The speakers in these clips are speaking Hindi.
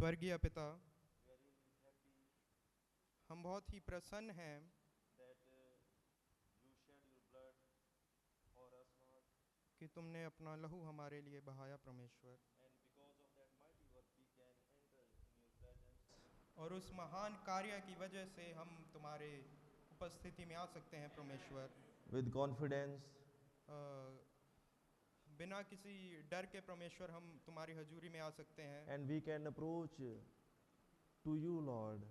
स्वर्गीय पिता, very happy हम बहुत ही प्रसन्न हैं that you shed your blood for us, Lord, कि तुमने अपना लहू हमारे लिए बहाया परमेश्वर। and because of that mighty work we can enter in your presence और उस महान कार्य की वजह से हम तुम्हारे उपस्थिति में आ सकते हैं परमेश्वर। with confidence अ, बिना किसी डर के परमेश्वर हम तुम्हारी हजूरी में आ सकते हैं and we can approach to you, Lord,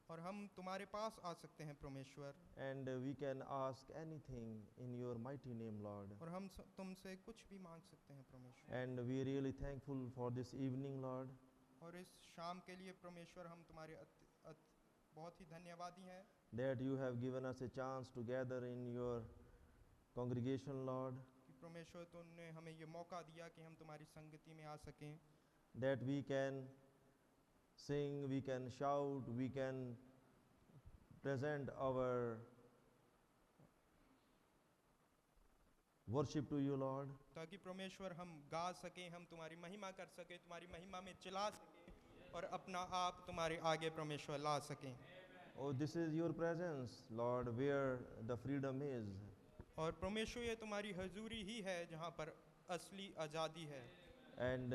और हम तुम्हारे पास आ सकते हैं परमेश्वर। and we can ask anything in your mighty name, Lord. और हम तुमसे कुछ भी मांग सकते हैं परमेश्वर। And we really thankful for this evening, Lord, और इस शाम के लिए परमेश्वर हम तुम्हारे बहुत ही धन्यवादी हैं that you have given us a chance to gather in your congregation, Lord, कि परमेश्वर तुमने हमें ये मौका दिया कि हम तुम्हारी संगति में आ सकें, that we can sing, we can shout, we can present our worship to you, Lord. ताकि परमेश्वर हम गा सकें, हम तुम्हारी महिमा कर सकें, तुम्हारी महिमा में चिल्ला सकें और अपना आप तुम्हारे आगे परमेश्वर ला सकें। Oh, this is your presence, Lord, where the freedom is. और परमेश्वर ये तुम्हारी हजूरी ही है जहाँ पर असली आज़ादी है। And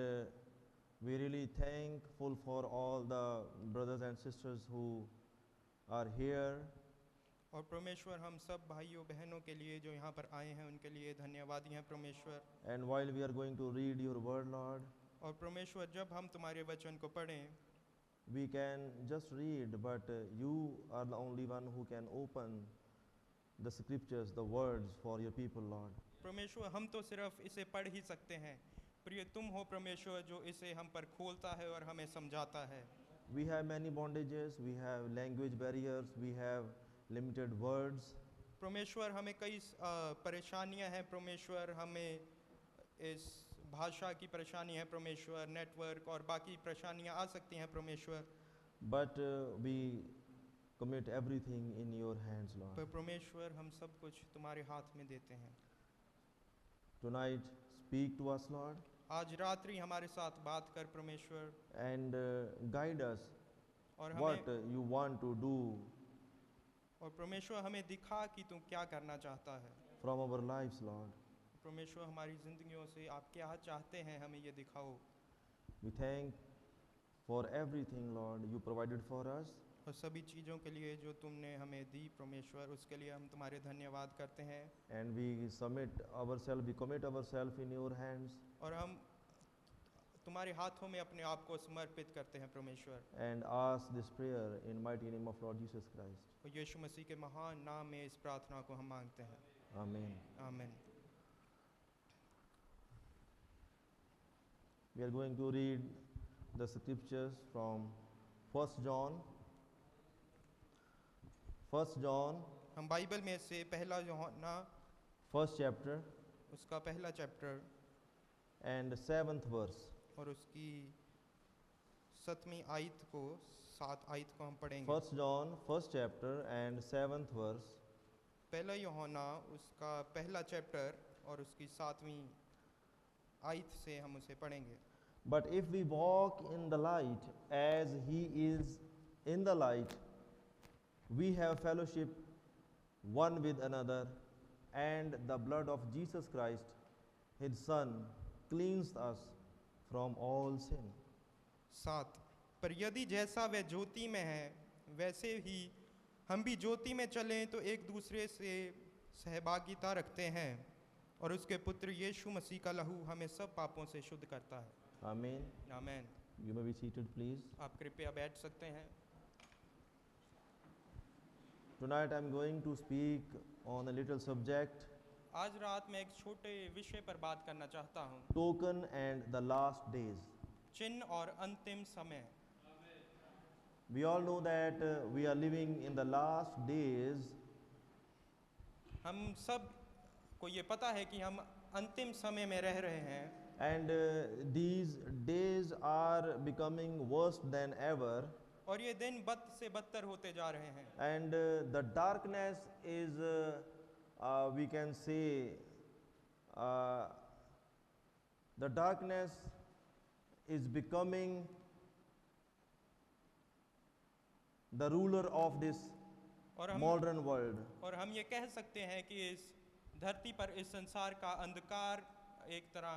we really thankful for all the brothers and sisters who are here. और परमेश्वर हम सब भाइयों बहनों के लिए जो यहाँ पर आए हैं उनके लिए धन्यवादी हैं परमेश्वर। And while we are going to read your word, Lord, और परमेश्वर जब हम तुम्हारे वचन को पढ़ें we can just read, but you are the only one who can open the scriptures, the words for your people, Lord. परमेश्वर हम तो सिर्फ इसे पढ़ ही सकते हैं, प्रिय तुम हो परमेश्वर जो इसे हम पर खोलता है और हमें समझाता है। We have many bondages, we have language barriers, we have limited words, परमेश्वर हमें कई परेशानियां हैं परमेश्वर, हमें इस भाषा की परेशानी है परमेश्वर, नेटवर्क और बाकी परेशानियां आ सकती हैं परमेश्वर, but we commit everything in your hands, पर Lord. परमेश्वर हम सब कुछ तुम्हारे हाथ में देते हैं। Tonight, speak to us, Lord, आज रात्रि हमारे साथ बात कर परमेश्वर and guide us और what हमें you want to do और परमेश्वर हमें दिखा कि तुम क्या करना चाहता है। from our lives, Lord. परमेश्वर हमारी ज़िंदगियों से आप क्या चाहते हैं हमें ये दिखाओ। We thank for everything, Lord, you provided for us. और सभी चीज़ों के लिए जो तुमने हमें दी परमेश्वर, उसके लिए हम तुम्हारे धन्यवाद करते हैं। And we commit ourselves in your hands, और हम तुम्हारे हाथों में अपने आप को समर्पित करते हैं परमेश्वर। and ask this prayer in mighty name of Lord Jesus Christ. और यीशु मसीह के महान नाम में इस प्रार्थना को हम मांगते हैं, Amen. आमीन। We are going to read the scriptures from 1 John. 1 John, हम बाइबल में से पहला यूहन्ना first chapter उसका पहला चैप्टर and 7th verse. और उसकी 7वीं आयत को 7 आयत को हम पढ़ेंगे। 1 John, first chapter and 7th verse. पहला यूहन्ना उसका पहला चैप्टर और उसकी 7वीं आयत से हम उसे पढ़ेंगे। But if we walk in the light as he is in the light, we have fellowship one with another, and the blood of Jesus Christ, his Son, cleansed us from all sin. 7 पर यदि जैसा वह ज्योति में है वैसे ही हम भी ज्योति में चलें तो एक दूसरे से सहभागिता रखते हैं और उसके पुत्र यीशु मसीह का लहू हमें सब पापों से शुद्ध करता है। Amen. आमीन। You may be seated, please. आप कृपया बैठ सकते हैं। Tonight I am going to speak on a little subject, आज रात मैं एक छोटे विषय पर बात करना चाहता हूँ, token and the last days. चिन्ह और अंतिम समय। We all know that we are living in the last days, हम सब को ये पता है कि हम अंतिम समय में रह रहे हैं and these days are becoming worse than ever, और ये दिन बद से बदतर होते जा रहे हैं and the darkness is we can say the darkness is becoming the ruler of this और हम modern world. और हम ये कह सकते हैं कि इस धरती पर इस संसार का अंधकार एक तरह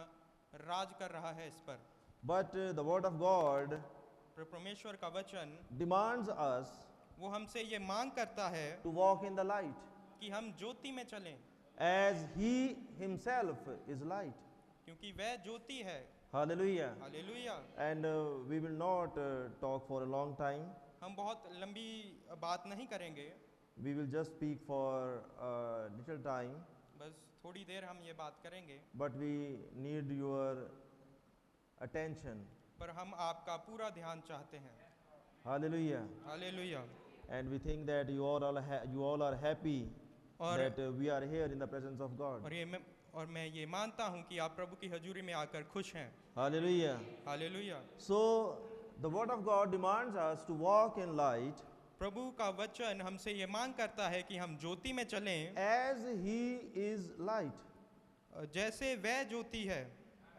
राज कर रहा है इस पर। But the word of God पर परमेश्वर का वचन demands us वो हमसे ये मांग करता है to walk in the light कि हम ज्योति में चलें, as he himself is light. क्योंकि वह ज्योति है। Hallelujah. Hallelujah. And we will not talk for a long time. हम बहुत लंबी बात नहीं करेंगे, We will just speak for a little time, बस थोड़ी देर हम ये बात करेंगे, but we need your attention. पर हम आपका पूरा ध्यान चाहते हैं। Hallelujah. Hallelujah. And we think that you all are happy और that we are here in the presence of God. और मैं ये मानता हूँ कि आप प्रभु की हजूरी में आकर खुश हैं। Hallelujah. Hallelujah. So the word of God demands us to walk in light प्रभु का वचन हमसे ये मांग करता है कि हम ज्योति में चलें as he is light. जैसे वह ज्योति है।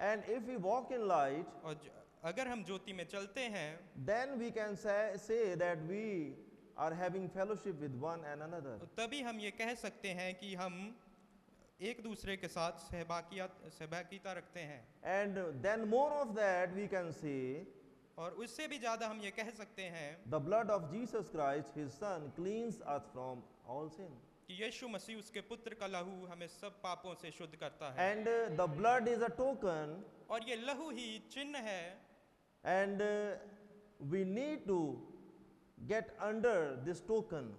And if we walk in light, और अगर हम ज्योति में चलते हैं then we can say that we are having fellowship with one and another. तभी हम ये कह सकते हैं कि हम एक दूसरे के साथ सहभागिता रखते हैं। And then more of that we can say और उससे भी ज़्यादा हम ये कह सकते हैं the blood of Jesus Christ, his son, cleans us from all sin. कि यीशु मसीह उसके पुत्र का लहू हमें सब पापों से शुद्ध करता है। And the blood is a token, और ये लहू ही चिन्ह है, and we need to get under this token.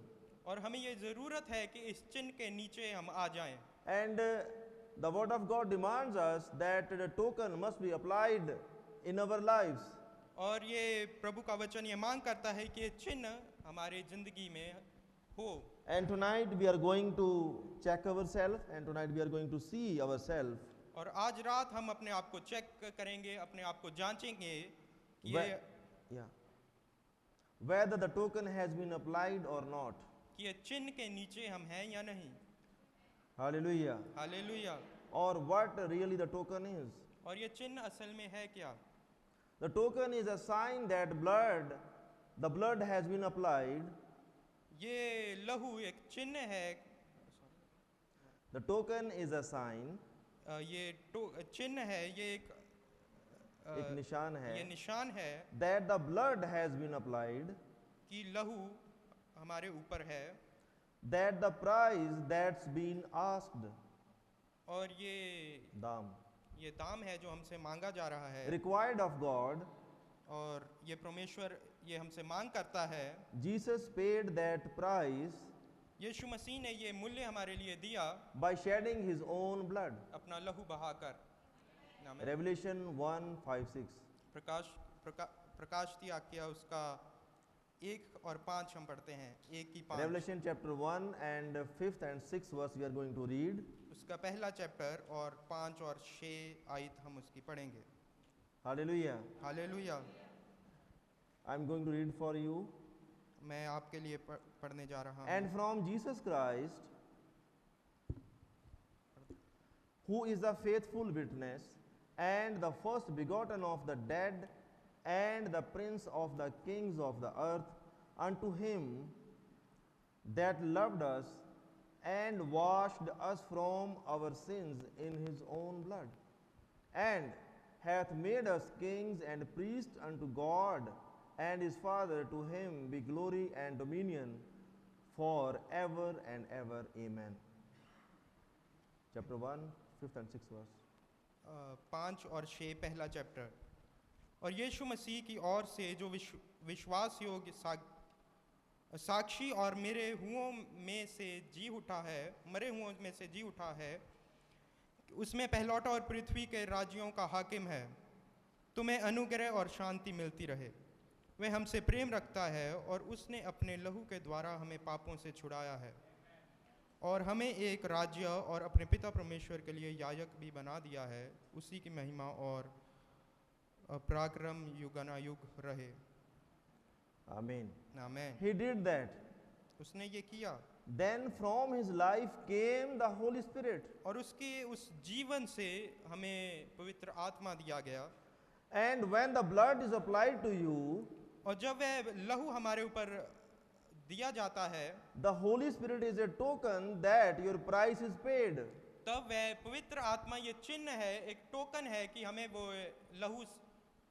और हमें ये ज़रूरत है कि इस चिन्ह के नीचे हम आ जाएं। And the word of God demands us that the token must be applied in our lives. और ये प्रभु का वचन ये मांग करता है कि ये चिन्ह हमारे जिंदगी में हो। And tonight we are going to check ourselves, and tonight we are going to see ourselves. और आज रात हम अपने आप को चेक करेंगे, अपने आप को जांचेंगे कि ये Whether the token has been applied or not. कि ये चिन्ह के नीचे हम हैं या नहीं। Hallelujah. Hallelujah. Or what really the token is. और ये चिन्ह असल में है क्या? The token is a sign that the blood has been applied. ये लहू एक चिन्ह है। The token is a sign. ये चिन्ह है, ये एक निशान ये है निशान है that the blood has been applied, कि लहू हमारे ऊपर है, that the price that's been asked, और ये दाम है जो हमसे मांगा जा रहा है, required of God. और ये परमेश्वर ये हमसे मांग करता है। Jesus paid that price यीशु मसीह ने ये मूल्य हमारे लिए दिया by shedding his own blood. अपना लहू बहाकर। नाम है Revelation 1:5-6. प्रकाश त्याग उसका 1 और 5 हम पढ़ते हैं। 1 की 5। Revelation chapter 1 and 5th and 6th verse we are going to read. उसका पहला चैप्टर और 5 और 6 आयत हम उसकी पढ़ेंगे। Hallelujah. Hallelujah. I'm going to read for you. मैं आपके लिए पढ़ने जा रहा हूँ। And from Jesus Christ, who is the faithful witness and the first begotten of the dead and the prince of the kings of the earth, unto him that loved us and washed us from our sins in his own blood, and hath made us kings and priests unto God and his Father. To him be glory and dominion for ever and ever. Amen. Chapter 1, 5th and 6th verse. 5 और 6 पहला चैप्टर। और यीशु मसीह की ओर से जो विश्वास योग्य साक्षी और मरे हुओं में से जी उठा है, उसमें पहलौठा और पृथ्वी के राज्यों का हाकिम है। तुम्हें अनुग्रह और शांति मिलती रहे। वह हमसे प्रेम रखता है और उसने अपने लहू के द्वारा हमें पापों से छुड़ाया है और हमें एक राज्य और अपने पिता परमेश्वर के लिए याजक भी बना दिया है। उसी की महिमा और पराक्रम युगानुयुग रहे। Amen. आमीन। He did that. उसने ये किया। Then from his life came the Holy Spirit. और उसके उस जीवन से हमें पवित्र आत्मा दिया गया। And when the blood is applied to you, और जब वह लहू हमारे ऊपर दिया जाता है, the Holy Spirit is a token that your price is paid. तब वह पवित्र आत्मा ये चिन्ह है, एक टोकन है कि हमें वो लहू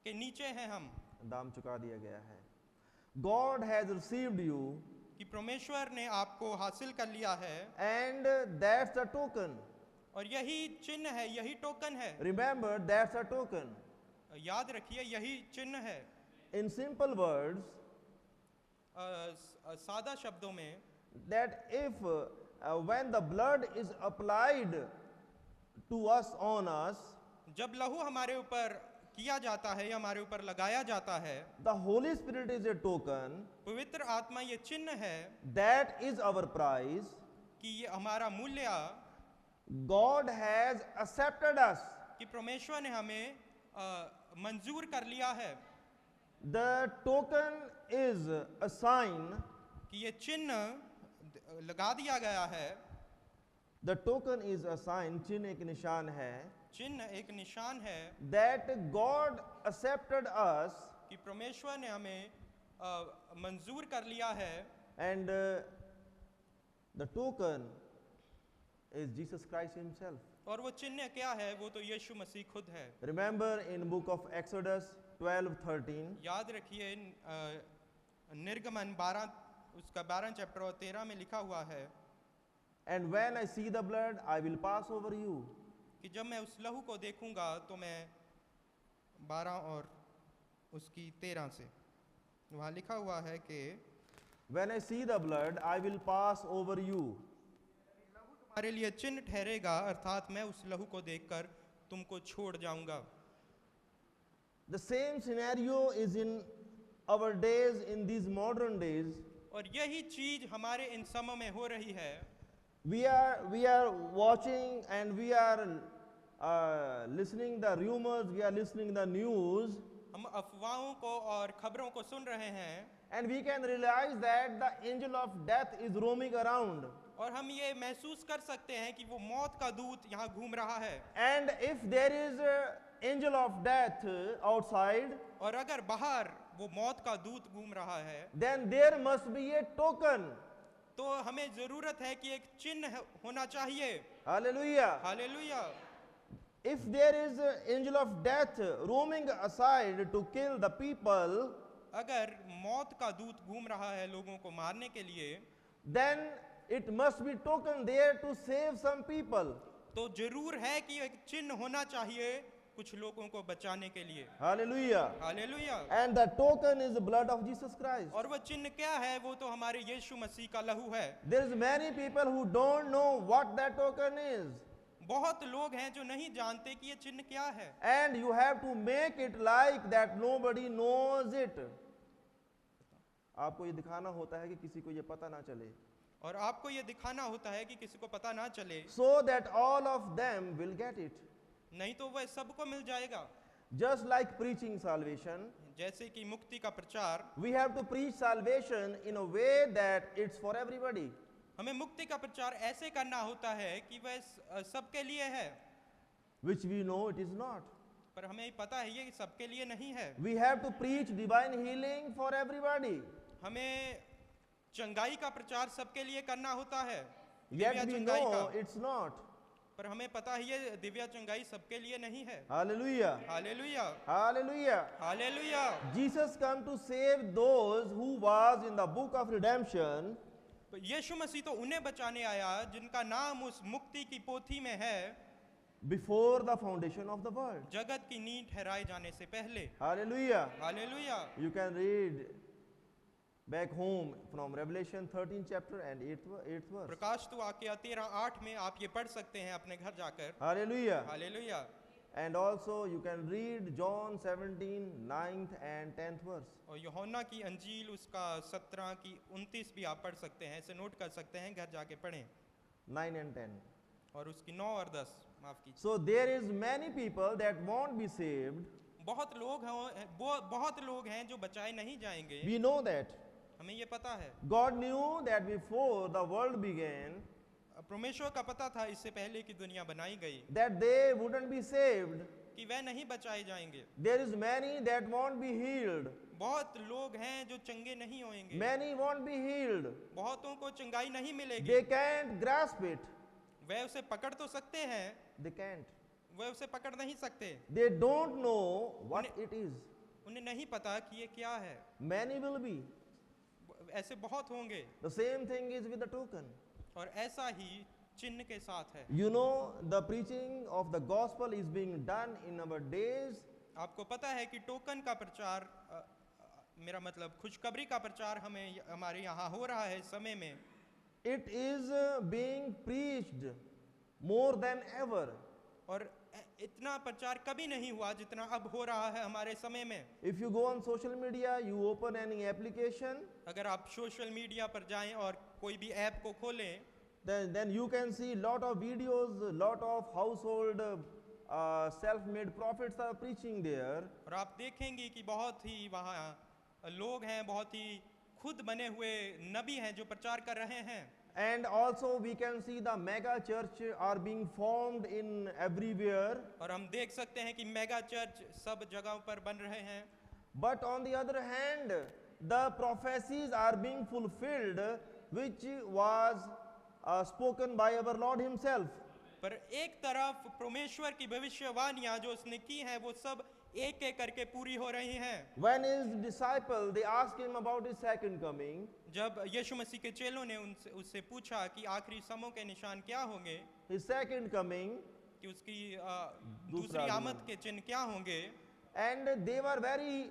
के नीचे हैं हम, दाम चुका दिया गया है. God has received you, कि परमेश्वर ने आपको हासिल कर लिया है, and that's the token. और यही चिन्ह है, यही टोकन है. Remember, that's a token. याद रखिए यही चिन्ह है. In simple words, सादा शब्दों में, that if when the blood is applied to us on us, जब लहू हमारे ऊपर किया जाता है या हमारे ऊपर लगाया जाता है, the Holy Spirit is a token, पवित्र आत्मा ये चिन्ह है that is our price. कि ये हमारा मूल्य, God has accepted us. कि परमेश्वर ने हमें मंजूर कर लिया है. The token is a sign. कि ये चिन्ह लगा दिया गया है. The token is a sign. चिन्ह एक निशान है. चिन्ह एक निशान है That God accepted us, कि परमेश्वर ने हमें मंजूर कर लिया है. and the token is Jesus Christ Himself. और वो चिन्ह क्या है? वो तो यीशु मसीह खुद है. Remember in book of Exodus 12:13, याद रखिए निर्गमन 12 उसका 12 चैप्टर और 13 में लिखा हुआ है and when I see the blood, I will pass over you. कि जब मैं उस लहू को देखूंगा तो मैं 12 और उसकी 13 से वहाँ लिखा हुआ है कि When I see the blood, I will pass over you. तुम्हारे लिए चिन्ह ठहरेगा, अर्थात मैं उस लहू को देखकर तुमको छोड़ जाऊंगा. The same scenario is in our days, in these modern days. और यही चीज हमारे इन समय में हो रही है. We are watching and we are listening the rumors, we are listening the news, हम अफवाहों को और खबरों को सुन रहे हैं and we can realize that the angel of death is roaming around. और हम ये महसूस कर सकते हैं कि वो मौत का दूत यहाँ घूम रहा है. And if there is an angel of death outside, और अगर बाहर वो मौत का दूत घूम रहा है, then there must be a token. तो हमें जरूरत है कि एक चिन्ह होना चाहिए. Hallelujah. Hallelujah. If there is an angel of death roaming aside to kill the people, अगर मौत का दूत घूम रहा है लोगों को मारने के लिए, then it must be token there to save some people. तो जरूर है कि एक चिन्ह होना चाहिए कुछ लोगों को बचाने के लिए. Hallelujah. Hallelujah. And the token is the blood of Jesus Christ. और वो चिन्ह क्या है? वो तो हमारे यीशु मसीह का लहू है. There is many people who don't know what that token is. बहुत लोग हैं जो नहीं जानते कि ये चिन्ह क्या है. And you have to make it like that nobody knows it. आपको ये दिखाना होता है कि किसी को ये पता ना चले. और आपको ये दिखाना होता है कि किसी को पता ना चले. So that all of them will get it. नहीं तो वह सबको मिल जाएगा. Just like preaching salvation, जैसे कि मुक्ति का प्रचार, we have to preach salvation in a way that it's for everybody. हमें मुक्ति का प्रचार ऐसे करना होता है कि वह सबके लिए है. Which we know it is not. पर हमें पता है ये सबके लिए नहीं है. We have to preach divine healing for everybody. हमें चंगाई का प्रचार सबके लिए करना होता है. Yet दिव्या we चंगाई know का. it's not. पर हमें पता है ये दिव्या चंगाई सबके लिए नहीं है. Hallelujah. Hallelujah. Hallelujah. Hallelujah. Jesus come to save those who was in the book of redemption. यीशु मसीह तो उन्हें बचाने आया जिनका नाम उस मुक्ति की पोथी में है Before the foundation of the world. जगत की नींव ठहराए जाने से पहले. Hallelujah. Hallelujah. You can read back home from Revelation 13 chapter and 8th verse. प्रकाश तो वाक्य 13:8 में आप ये पढ़ सकते हैं अपने घर जाकर. Hallelujah. Hallelujah. And also you can read John 17 9th and 10th verse. और यूहन्ना की अंजील उसका 17 की 29 भी आप पढ़ सकते हैं. इसे नोट कर सकते हैं, घर जाके पढ़ें. 9 and 10. और उसकी 9 और 10 माफ कीजिए. So there is many people that won't be saved. बहुत लोग हैं जो बचाए नहीं जाएंगे. We know that. हमें ये पता है. God knew that before the world began, परमेश्वर का पता था इससे पहले कि दुनिया बनाई गई that they wouldn't be saved. क्योंकि वह नहीं बचाए जाएंगे। There is many that won't be healed. बहुत लोग हैं जो चंगे नहीं होंगे, Many won't be healed. बहुतों को चंगाई नहीं मिलेगी। They can't grasp it. वह उसे पकड़ तो सकते हैं, They can't. वह उसे पकड़ नहीं सकते। They don't know what it is. उन्हें नहीं पता कि ये क्या है। Many will be. ऐसे बहुत होंगे। The same thing is with the token. और ऐसा ही चिन्ह के साथ है। You know, the preaching of the gospel is being done in our days. आपको पता है कि टोकन का प्रचार मेरा मतलब खुशखबरी का प्रचार हमारे यहाँ हो रहा है इस समय में। It is being preached more than ever. और इतना प्रचार कभी नहीं हुआ जितना अब हो रहा है हमारे समय में। If you go on social media, you open any application, अगर आप सोशल मीडिया पर जाएं और कोई भी ऐप को खोलें, then you can see lot of videos, lot of household self-made prophets are preaching there. और आप देखेंगे कि बहुत ही वहाँ लोग हैं, बहुत ही खुद बने हुए नबी हैं जो प्रचार कर रहे हैं। And also we can see the mega church are being formed in everywhere. और हम देख सकते हैं कि मेगा चर्च सब जगहों पर बन रहे हैं। But on the other hand, the prophecies are being fulfilled which was spoken by our Lord himself. पर एक तरफ परमेश्वर की भविष्यवाणियां जो उसने की हैं वो सब एक एक करके पूरी हो रही हैं। When his disciple they asked him about his second coming, जब यीशु मसीह के चेलों ने उससे पूछा कि आखिरी समय के निशान क्या होंगे, his second coming, कि उसकी दूसरी आमद के चिन्ह क्या होंगे, and they were very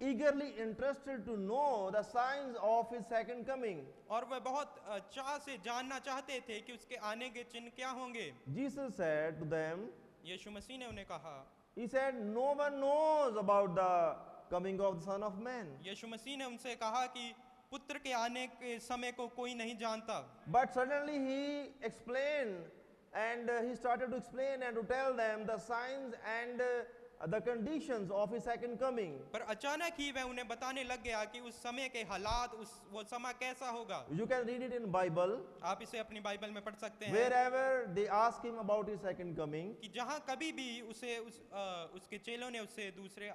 eagerly interested to know the signs of his second coming. और वह बहुत चाह से जानना चाहते थे कि उसके आने के चिन्ह क्या होंगे। Jesus said to them, यीशु मसीह ने उन्हें कहा, he said, no one knows about the coming of the Son of Man. यीशु मसीह ने उनसे कहा कि पुत्र के आने के समय को कोई नहीं जानता। But suddenly he explained and he started to explain and to tell them the signs and the conditions of his second coming. पर अचानक ही वह उन्हें बताने लग गया कि उस समय के हालात, वो समय कैसा होगा। You can read it in Bible. आप इसे अपनी बाइबल में पढ़ सकते हैं। Wherever they ask him about his second coming, कि जहाँ कभी भी उसे उसके चेलों ने उससे दूसरे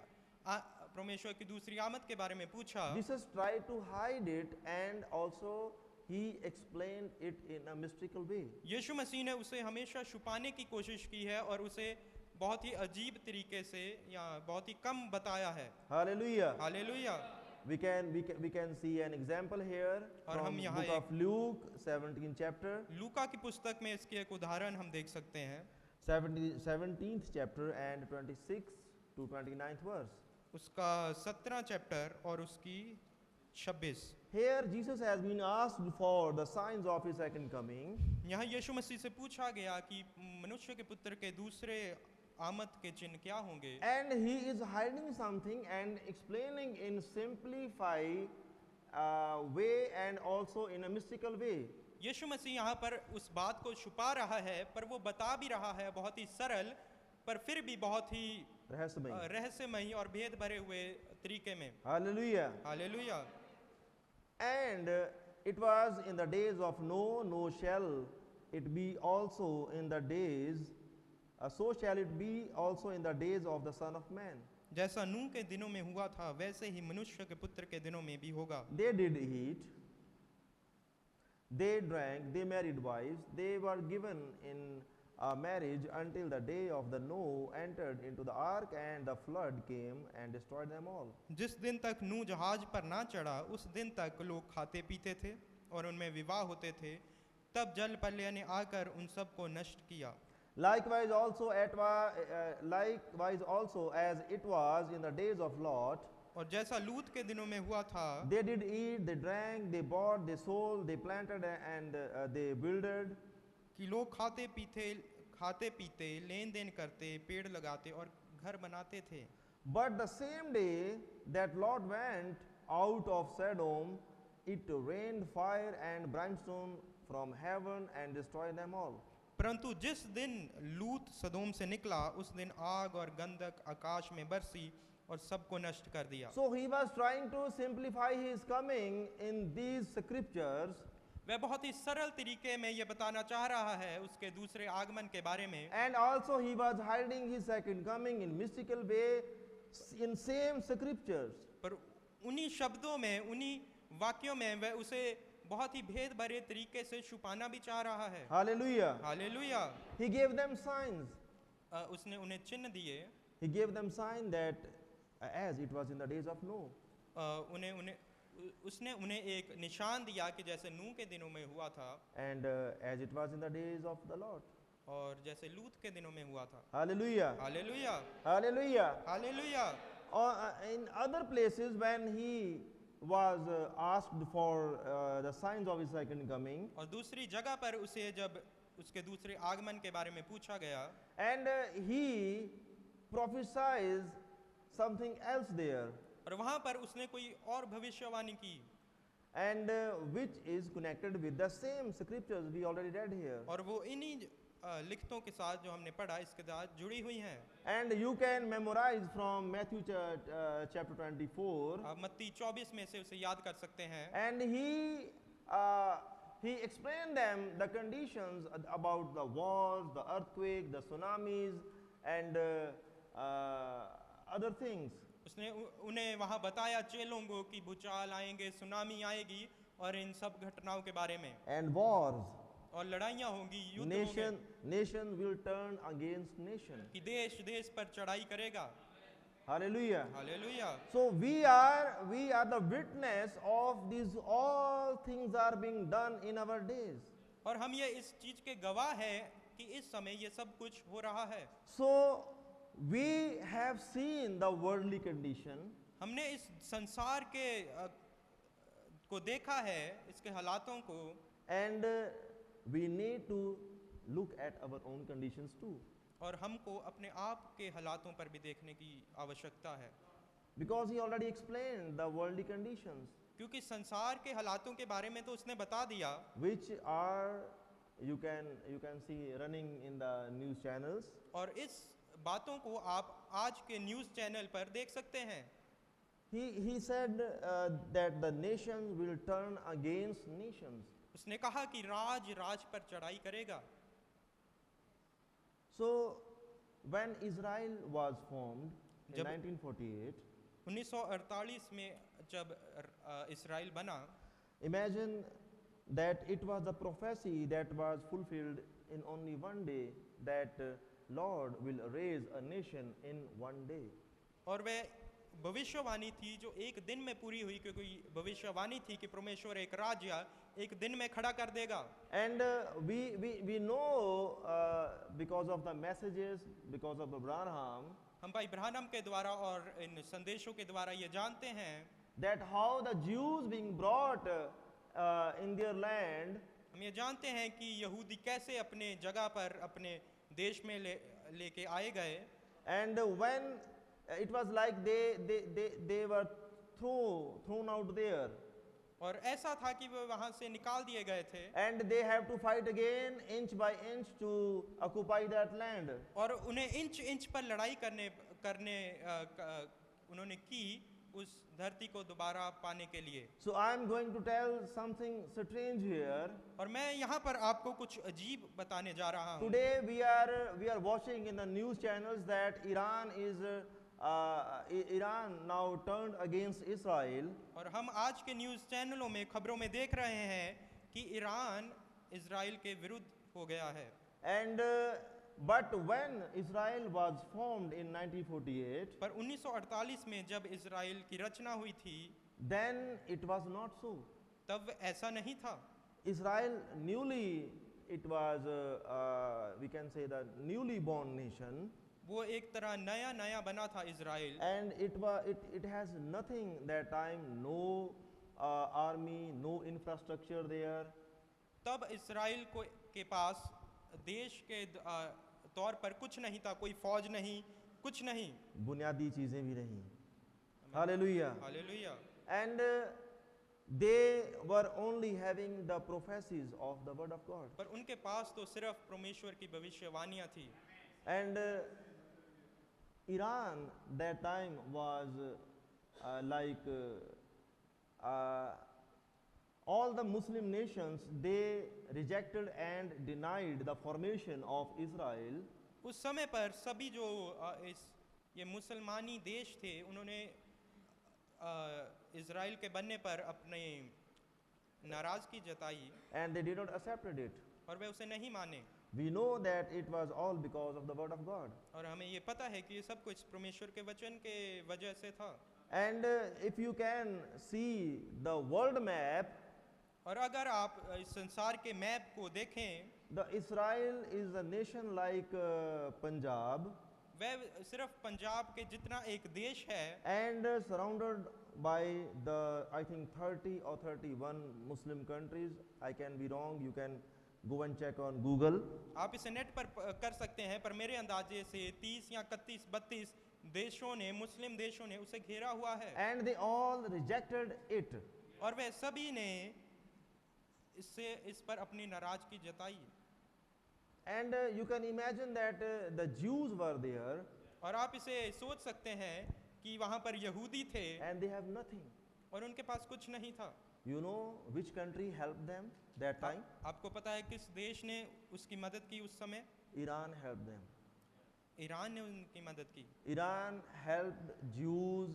परमेश्वर की दूसरी आमद के बारे में पूछा, Jesus tried to hide it and also he explained it in a mystical way. यीशु मसीह ने उसे हमेशा छुपाने की कोशिश की है और उसे बहुत ही अजीब तरीके से या बहुत ही कम बताया है। Hallelujah. Hallelujah. We can see an example here और from हम यहाँ book of Luke 17 chapter, लूका की पुस्तक में इसकी एक उदाहरण हम देख सकते हैं। 17th chapter and 26th to 29th verse. उसका 17 चैप्टर और उसकी 26। Here Jesus has been asked for the signs of his second coming. यहाँ यीशु मसीह से पूछा गया कि मनुष्य के पुत्र के दूसरे आमद के चिन्ह क्या होंगे। And he is hiding something and explaining in simplified way and also in a mystical way. यीशु मसीह यहाँ पर उस बात को छुपा रहा है, पर वो बता भी रहा है बहुत ही सरल पर फिर भी बहुत ही रहस्यमयी और भेद भरे हुए तरीके में। Hallelujah. Hallelujah. And it was in the days of Noah, no shall it be also in the days, so shall it be also in the days of the Son of Man. जैसा नूह के दिनों में हुआ था वैसे ही मनुष्य के पुत्र के दिनों में भी होगा। They did eat, they drank, they married wives, they were given in marriage until the day of the Noah entered into the ark and the flood came and destroyed them all. जिस दिन तक नूह जहाज पर ना चढ़ा उस दिन तक लोग खाते पीते थे और उनमें विवाह होते थे, तब जल प्रलय ने आकर उन सब को नष्ट किया। Likewise also as it was in the days of Lot, और जैसा लूत के दिनों में हुआ था, they did eat, they drank, they bought, they sold, they planted and they builded. कि लोग खाते पीते लेन देन करते, पेड़ लगाते और घर बनाते थे। But the same day that Lot went out of Sodom, it rained fire and brimstone from heaven and destroyed them all. परंतु जिस दिन लूत सदोम से निकला उस दिन आग और गंधक आकाश में बरसी और सबको नष्ट कर दिया। So he was trying to simplify his coming in these scriptures. वह बहुत ही सरल तरीके में ये बताना चाह रहा है उसके दूसरे आगमन के बारे में। And also he was hiding his second coming in mystical way in same scriptures. पर उन्हीं शब्दों में, उन्हीं वाक्यों में वह उसे बहुत ही भेद भरे तरीके से छुपाना भी चाह रहा है। Hallelujah. Hallelujah. He gave them signs. उसने उन्हें चिन्ह दिए। He gave them sign that as it was in the days of Noah. उसने उन्हें एक निशान दिया कि जैसे नूह के दिनों में हुआ था And as it was in the days of the Lord. और जैसे लूत के दिनों में हुआ था। Hallelujah. Hallelujah. Hallelujah. Hallelujah. In other places, when he was asked for the signs of his second coming, और दूसरी जगह पर उसे जब उसके दूसरे आगमन के बारे में पूछा गया and he prophesied something else there, और वहां पर उसने कोई और भविष्यवाणी की and which is connected with the same scriptures we already read here. और वो इन्हीं लिखतों के साथ जो हमने पढ़ा इसके साथ जुड़ी हुई हैं। And you can memorize from Matthew chapter 24. आप मत्ती 24 में से उसे याद कर सकते हैं। And he explained them the conditions about the wars, the earthquake, the tsunamis, and other things. उसने उन्हें वहां बताया चेलों को कि भूचाल आएंगे, सुनामी आएगी और इन सब घटनाओं के बारे में। And wars. और लड़ाइयाँ होंगी, युद्ध होंगे Nation will turn against nation. कि देश देश पर चढ़ाई करेगा। Hallelujah. Hallelujah. So we are the witness of these all things are being done in our days. और हम ये इस चीज के गवाह हैं कि इस समय ये सब कुछ हो रहा है। So we have seen the worldly condition, हमने इस संसार के को देखा है, इसके हालातों को, and we need to look at our own conditions too. और हमको अपने आप के हालातों पर भी देखने की आवश्यकता है। Because he already explained the worldly conditions, क्योंकि संसार के हालातों के बारे में तो उसने बता दिया, which are you can see running in the news channels. और इस बातों को आप आज के न्यूज़ चैनल पर देख सकते हैं। He said that the nations will turn against nations. उसने कहा कि राज राज पर चढ़ाई करेगा। So when Israel was formed in जब 1948, 1948 में जब इसराइल बना, imagine that it was the prophecy that was fulfilled in only one day, that Lord will raise a nation in one day. और वह भविष्यवाणी थी जो एक दिन में पूरी हुई, क्योंकि भविष्यवाणी थी कि परमेश्वर एक राज्य एक दिन में खड़ा कर देगा। And we know because of the messages, because of Abraham, हम भाई ब्राह्मण के द्वारा और इन संदेशों के द्वारा ये जानते हैं that how the Jews being brought in their land, हम ये जानते हैं कि यहूदी कैसे अपने जगह पर अपने देश में लेके आए गए। and when it was like they were thrown out there, और ऐसा था कि वो वहां से निकाल दिए गए थे, and they have to fight again inch by inch to occupy that land. और उन्हें इंच इंच पर लड़ाई करने उन्होंने की उस धरती को दोबारा पाने के लिए। So I am going to tell something strange here. और मैं यहाँ पर आपको कुछ अजीब बताने जा रहा हूँ। Today we are watching in the news channels that Iran now turned against Israel. और हम आज के न्यूज़ चैनलों में खबरों में देख रहे हैं कि ईरान इजराइल के विरुद्ध हो गया है। And but when Israel was formed in 1948, पर 1948 में जब इजराइल की रचना हुई थी, then it was not so. तब ऐसा नहीं था। Israel it was we can say the newly born nation, वो एक तरह नया नया बना था Israel, and it has nothing that time, no army, no infrastructure there. तब इजराइल को के पास देश के तौर पर कुछ नहीं था, कोई फौज नहीं, कुछ नहीं, बुनियादी चीजें भी नहीं। Hallelujah. Hallelujah. And they were only having the prophecies of the word of God. पर उनके पास तो सिर्फ परमेश्वर की भविष्यवाणियां थी। And Iran that time was like all the Muslim nations, they rejected and denied the formation of Israel. उस समय पर सभी जो ये मुसलमानी देश थे, उन्होंने इज़राइल के बनने पर अपने नाराज़गी जताई And they did not accept it. और वे उसे नहीं माने। We know that it was all because of the word of God. और हमें ये पता है कि ये सब कुछ परमेश्वर के वचन के वजह से था। And if you can see the world map, और अगर आप इस संसार के मैप को देखें, the Israel is a nation like Punjab, वह सिर्फ पंजाब के जितना एक देश है and surrounded by the, I think, 30 or 31 Muslim countries. I can be wrong, you can go and check on Google. आप इसे नेट पर कर सकते हैं, पर मेरे अंदाजे से 30 या 31 32 देशों ने, मुस्लिम देशों ने उसे घेरा हुआ है। And they all rejected it. और वे सभी ने इस पर अपनी नाराजगी जताई। And you can imagine that the Jews were there और आप इसे सोच सकते हैं कि वहाँ पर यहूदी थे and they have nothing. और उनके पास कुछ नहीं था। You know which country helped them that time? आपको पता है किस देश ने उसकी मदद की उस समय? Iran helped them. ईरान ने उनकी मदद की। Iran helped Jews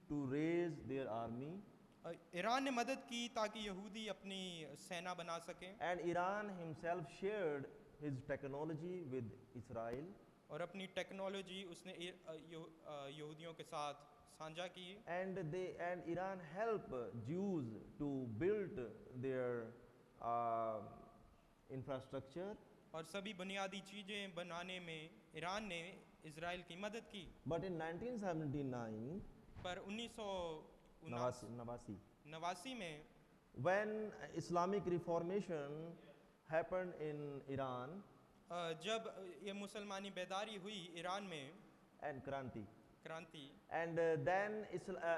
to raise their army. Iran ने मदद की ताकि यहूदी अपनी सेना बना सकें। And Iran himself shared his technology with Israel. और अपनी टेक्नोलॉजी उसने यहूदियों के साथ साझा की। And Iran helped Jews to build their infrastructure. और सभी बुनियादी चीज़ें बनाने में ईरान ने इजराइल की मदद की। But in 1979, पर 1989 में when Islamic Reformation happened in Iran, जब ये मुसलमानी बेदारी हुई ईरान में, and क्रांति, and then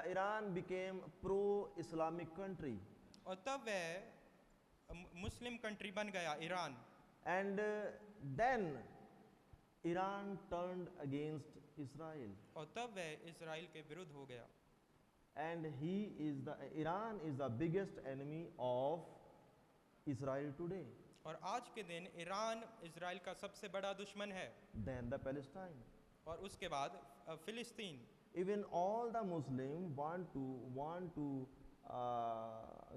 Iran became pro-Islamic country. और तब वह मुस्लिम कंट्री बन गया Iran. And then Iran turned against Israel. और तब वह इजराइल के विरुद्ध हो गया। And Iran is the biggest enemy of Israel today. और आज के दिन ईरान इजराइल का सबसे बड़ा दुश्मन है। Then the Palestine. और उसके बाद फिलिस्तीन। Even all the Muslims want to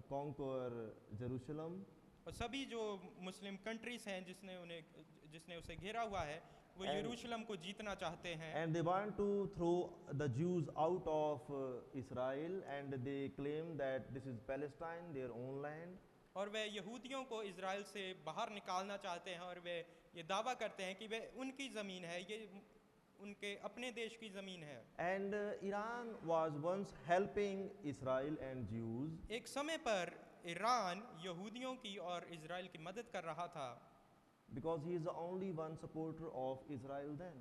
conquer Jerusalem. और सभी जो मुस्लिम कंट्रीज हैं जिसने उसे घेरा हुआ है, वो यरूशलेम को जीतना चाहते हैं। And they want to throw the Jews out of Israel, and they claim that this is Palestine, their own land. और वे यहूदियों को इजराइल से बाहर निकालना चाहते हैं और वे ये दावा करते हैं कि वे उनकी ज़मीन है, ये उनके अपने देश की ज़मीन है। And Iran was once helping Israel and Jews. एक समय पर ईरान यहूदियों की और इजराइल की मदद कर रहा था, because he is the only one supporter of Israel then.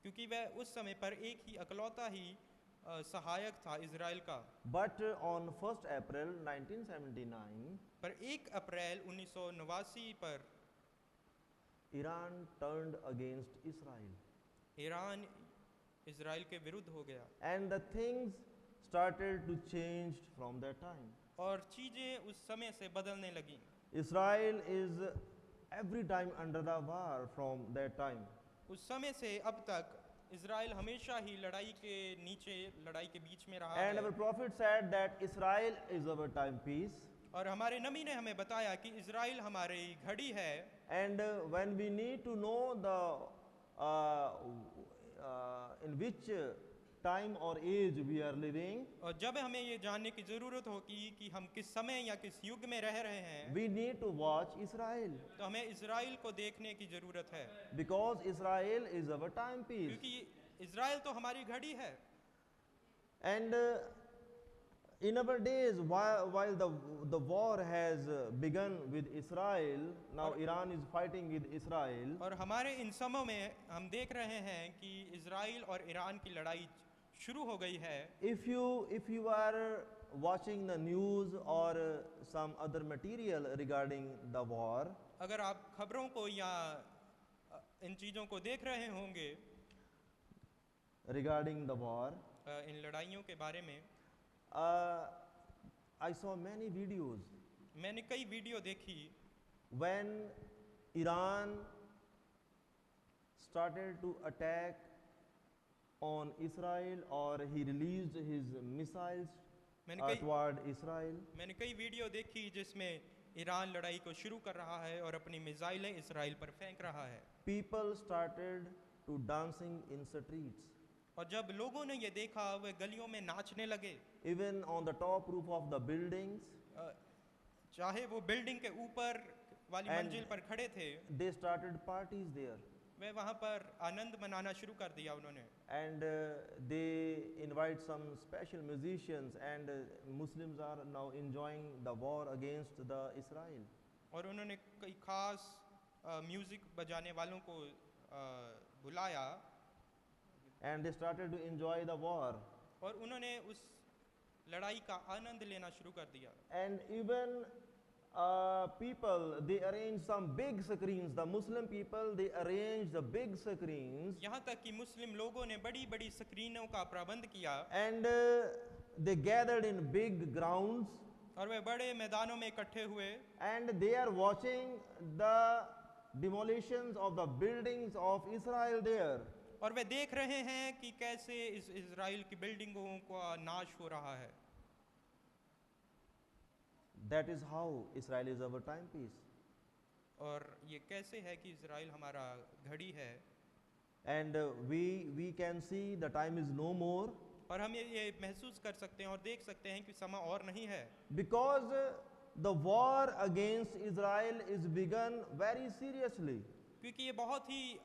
क्योंकि वह उस समय पर एक ही अकलौता ही सहायक था इजराइल का। But on 1st April 1979, पर 1 अप्रैल 1989 पर Iran turned against Israel. Iran Israel के विरुद्ध हो गया। And the things started to change from that time. और चीज़ें उस समय से बदलने लगी। Israel is every time under the war from that time. उस समय से अब तक इजराइल हमेशा ही लड़ाई के बीच में रहा And है। our prophet said that Israel is our timepiece. और हमारे नबी ने हमें बताया कि इजराइल हमारी घड़ी है। And when we need to know in which time or age we are living, और जब हमें ये जानने की ज़रूरत होगी कि हम किस समय या किस युग में रह रहे हैं, we need to watch Israel, तो हमें इजराइल को देखने की ज़रूरत है, because Israel is our timepiece. क्योंकि इजराइल तो हमारी घड़ी है। And in our days, while the war has begun with Israel, now Iran is fighting with Israel. और हमारे इन समयों में हम देख रहे हैं कि इजराइल और ईरान की लड़ाई शुरू हो गई है। If you are watching the news or some other material regarding the war, अगर आप खबरों को या इन चीज़ों को देख रहे होंगे regarding the war, इन लड़ाइयों के बारे में, I saw many videos. मैंने कई वीडियो देखी when Iran started to attack on Israel, or he released his missiles मैंने toward Israel. कई वीडियो देखी जिसमें ईरान लड़ाई को शुरू कर रहा है और अपनी मिसाइलें इसराइल पर फेंक रहा है। People started to dancing in streets. और जब लोगों ने ये देखा वे गलियों में नाचने लगे। Even on the top roof of the buildings, चाहे वो बिल्डिंग के ऊपर वाली And- मंजिल पर खड़े थे, they started parties there. वे वहाँ पर आनंद मनाना शुरू कर दिया उन्होंने। And they invite some special musicians, and Muslims are now enjoying the war against the Israel. और उन्होंने कई खास म्यूजिक बजाने वालों को बुलाया And they started to enjoy the war. और उन्होंने उस लड़ाई का आनंद लेना शुरू कर दिया। And even people, they arrange some big screens. The Muslim people, they arrange the big screens, यहाँ तक कि मुस्लिम लोगों ने बड़ी बड़ी स्क्रीनों का प्रबंध किया and they gathered in big grounds, और वे बड़े मैदानों में इकट्ठे हुए and they are watching the demolitions of the buildings of Israel there. और वे देख रहे हैं कि कैसे इस इजराइल की बिल्डिंगों का नाश हो रहा है। That is how Israel is our timepiece. और ये कैसे है कि इजराइल हमारा घड़ी है। And we can see the time is no more, और हम ये महसूस कर सकते हैं और देख सकते हैं कि समय और नहीं है, because the war against Israel is begun very seriously. क्योंकि ये बहुत ही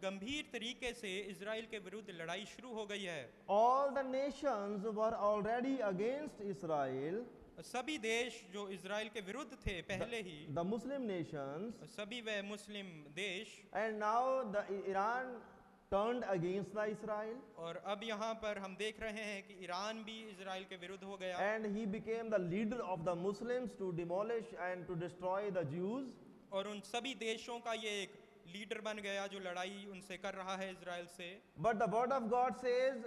गंभीर तरीके से इजराइल के विरुद्ध लड़ाई शुरू हो गई है। All the nations were already against Israel. सभी देश जो इजराइल के विरुद्ध थे पहले ही, The Muslim nations, सभी वे मुस्लिम देश, and now the Iran turned against the Israel, और अब यहाँ पर हम देख रहे हैं कि ईरान भी इजराइल के विरुद्ध हो गया and he became the leader of the Muslims to demolish and to destroy the Jews. और उन सभी देशों का ये एक लीडर बन गया जो लड़ाई उनसे कर रहा है इजराइल से। But the word of God says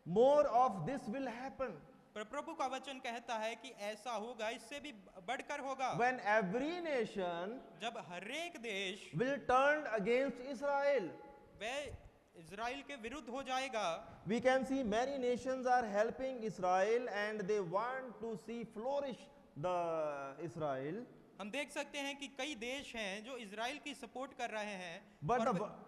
more of this will happen पर प्रभु का वचन कहता है कि ऐसा होगा, इससे भी बढ़कर होगा, when every nation जब हर एक देश will turn against Israel. वह इजराइल के विरुद्ध हो जाएगा। We can see many nations are helping Israel, and they want to see flourish the Israel. हम देख सकते हैं कि कई देश हैं जो इजराइल की सपोर्ट कर रहे हैं, But और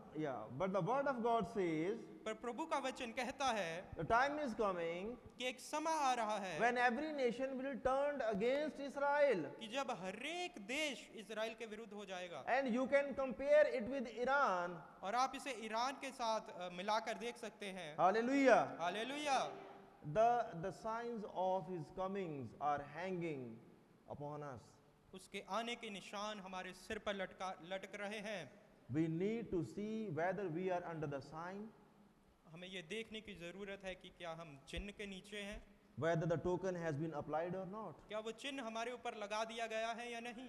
but the word of God says पर प्रभु का वचन कहता है the time is coming कि एक समय आ रहा है when every nation will turn against Israel. कि जब हर एक देश इजराइल के विरुद्ध हो जाएगा। And you can compare it with Iran. और आप इसे ईरान के साथ मिलाकर देख सकते हैं। Hallelujah. Hallelujah. The signs of his comings are hanging upon us. उसके आने के निशान हमारे सिर पर लटक रहे हैं। We need to see whether we are under the sign, हमें ये देखने की जरूरत है कि क्या हम चिन्ह के नीचे हैं, whether the token has been applied or not, क्या वो चिन्ह हमारे ऊपर लगा दिया गया है या नहीं,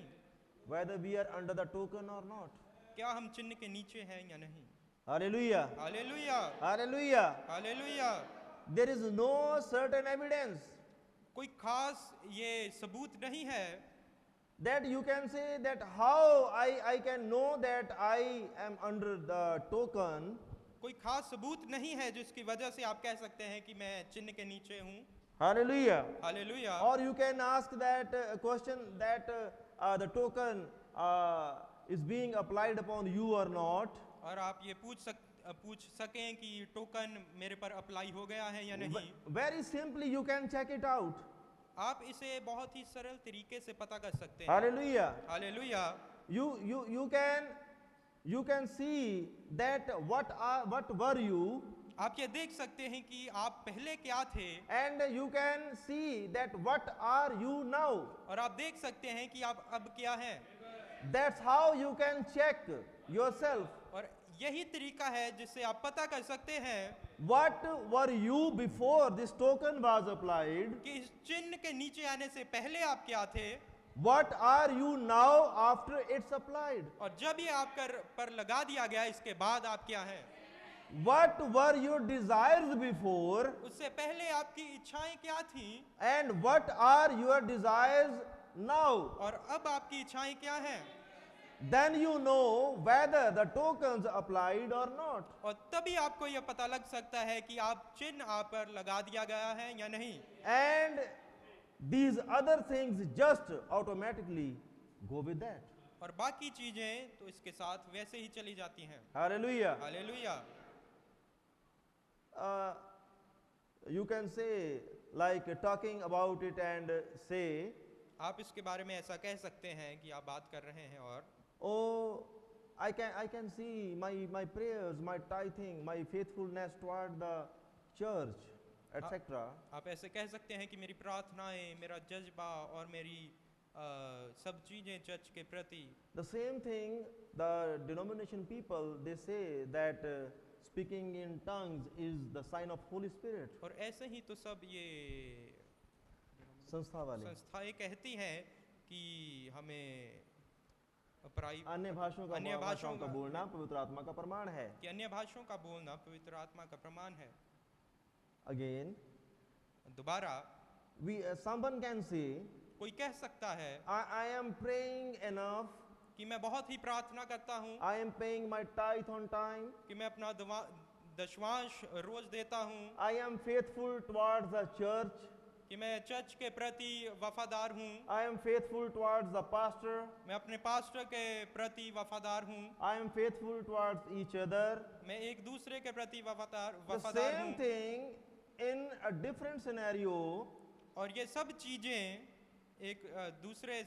whether we are under the token or not. क्या हम चिन्ह के नीचे हैं या नहीं। Hallelujah. Hallelujah. Hallelujah. Hallelujah. There is no certain evidence कोई खास ये सबूत नहीं है that you can say that how I can know that I am under the token. कोई खास सबूत नहीं है जिसकी वजह से आप कह सकते हैं कि मैं चिन्ह के नीचे हूँ। Hallelujah. Hallelujah. Or you can ask that question that the token is being applied upon you or not. और आप ये पूछ सकें कि टोकन मेरे पर अप्लाई हो गया है या नहीं। Very simply you can check it out. आप इसे बहुत ही सरल तरीके से पता कर सकते हैं। Hallelujah. Hallelujah. You can see that what were you, आप ये देख सकते हैं कि आप पहले क्या थे, and you can see that what are you now. और आप देख सकते हैं कि आप अब क्या हैं। That's how you can check yourself. और यही तरीका है जिससे आप पता कर सकते हैं What were you before this token was applied? कि इस चिन्ह के नीचे आने से पहले आप क्या थे, What are you now after it's applied? और जब ये आप पर लगा दिया गया इसके बाद आप क्या हैं। What were your desires before? उससे पहले आपकी इच्छाएं क्या थी, And what are your desires now, और अब आपकी इच्छाएं क्या हैं? then you know whether the tokens applied or not. और तभी आपको यह पता लग सकता है कि आप चिन्ह आप पर लगा दिया गया है या नहीं। And these other things just automatically go with that. और बाकी चीजें तो इसके साथ वैसे ही चली जाती हैं। Hallelujah. Hallelujah. You can say, like talking about it and say, आप इसके बारे में ऐसा कह सकते हैं कि आप बात कर रहे हैं और oh, I can see my prayers, my tithing, my faithfulness toward the church, etc. आप ऐसे कह सकते हैं कि मेरी प्रार्थनाएं, मेरा जज्बा और मेरी सब चीजें चर्च के प्रति। The same thing, the denomination people, they say that speaking in tongues is the sign of Holy Spirit. और ऐसे ही तो सब ये संस्था वाले संस्थाएं कहती हैं कि हमें अन्य भाषाओं का बोलना पवित्र आत्मा का प्रमाण है। कि अन्य भाषाओं का बोलना पवित्र आत्मा का प्रमाण है। Again, दोबारा someone can say, कोई कह सकता है I am praying enough, कि मैं बहुत ही प्रार्थना करता हूँ, I am paying my tithe on time, कि मैं अपना दशमांश रोज देता हूँ, I am faithful towards the church, कि मैं चर्च के प्रति वफादार हूँ, I am faithful towards the pastor, मैं अपने पास्टर के प्रति वफादार हूँ, I am faithful towards each other. मैं एक दूसरे के प्रति वफादार The same हूँ। thing in a different scenario, और ये सब चीजें एक दूसरे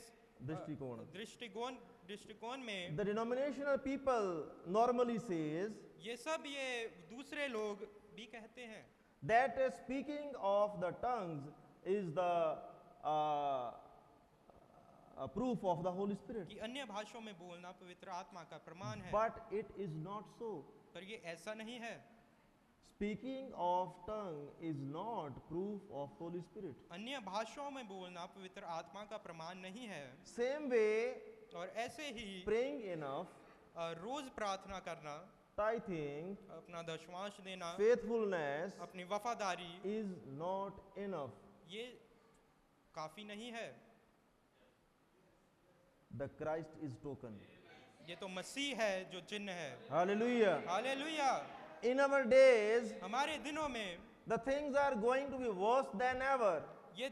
दृष्टिकोण में the denominational people normally says ये सब ये दूसरे लोग भी कहते हैं that speaking of the tongues is the proof of the Holy Spirit. कि अन्य भाषाओं में बोलना पवित्र आत्मा का प्रमाण है। But it is not so. पर ये ऐसा नहीं है। Speaking of tongue is not proof of Holy Spirit. अन्य भाषाओं में बोलना पवित्र आत्मा का प्रमाण नहीं है। Same way, और ऐसे ही praying enough, रोज प्रार्थना करना, tithing, अपना दशमांश देना, faithfulness अपनी वफादारी is not enough. ये काफी नहीं है। The Christ is token. ये तो मसीह है जो चिन्ह है। Hallelujah. Hallelujah. In our days, हमारे दिनों में the things are going to be worse than ever. ये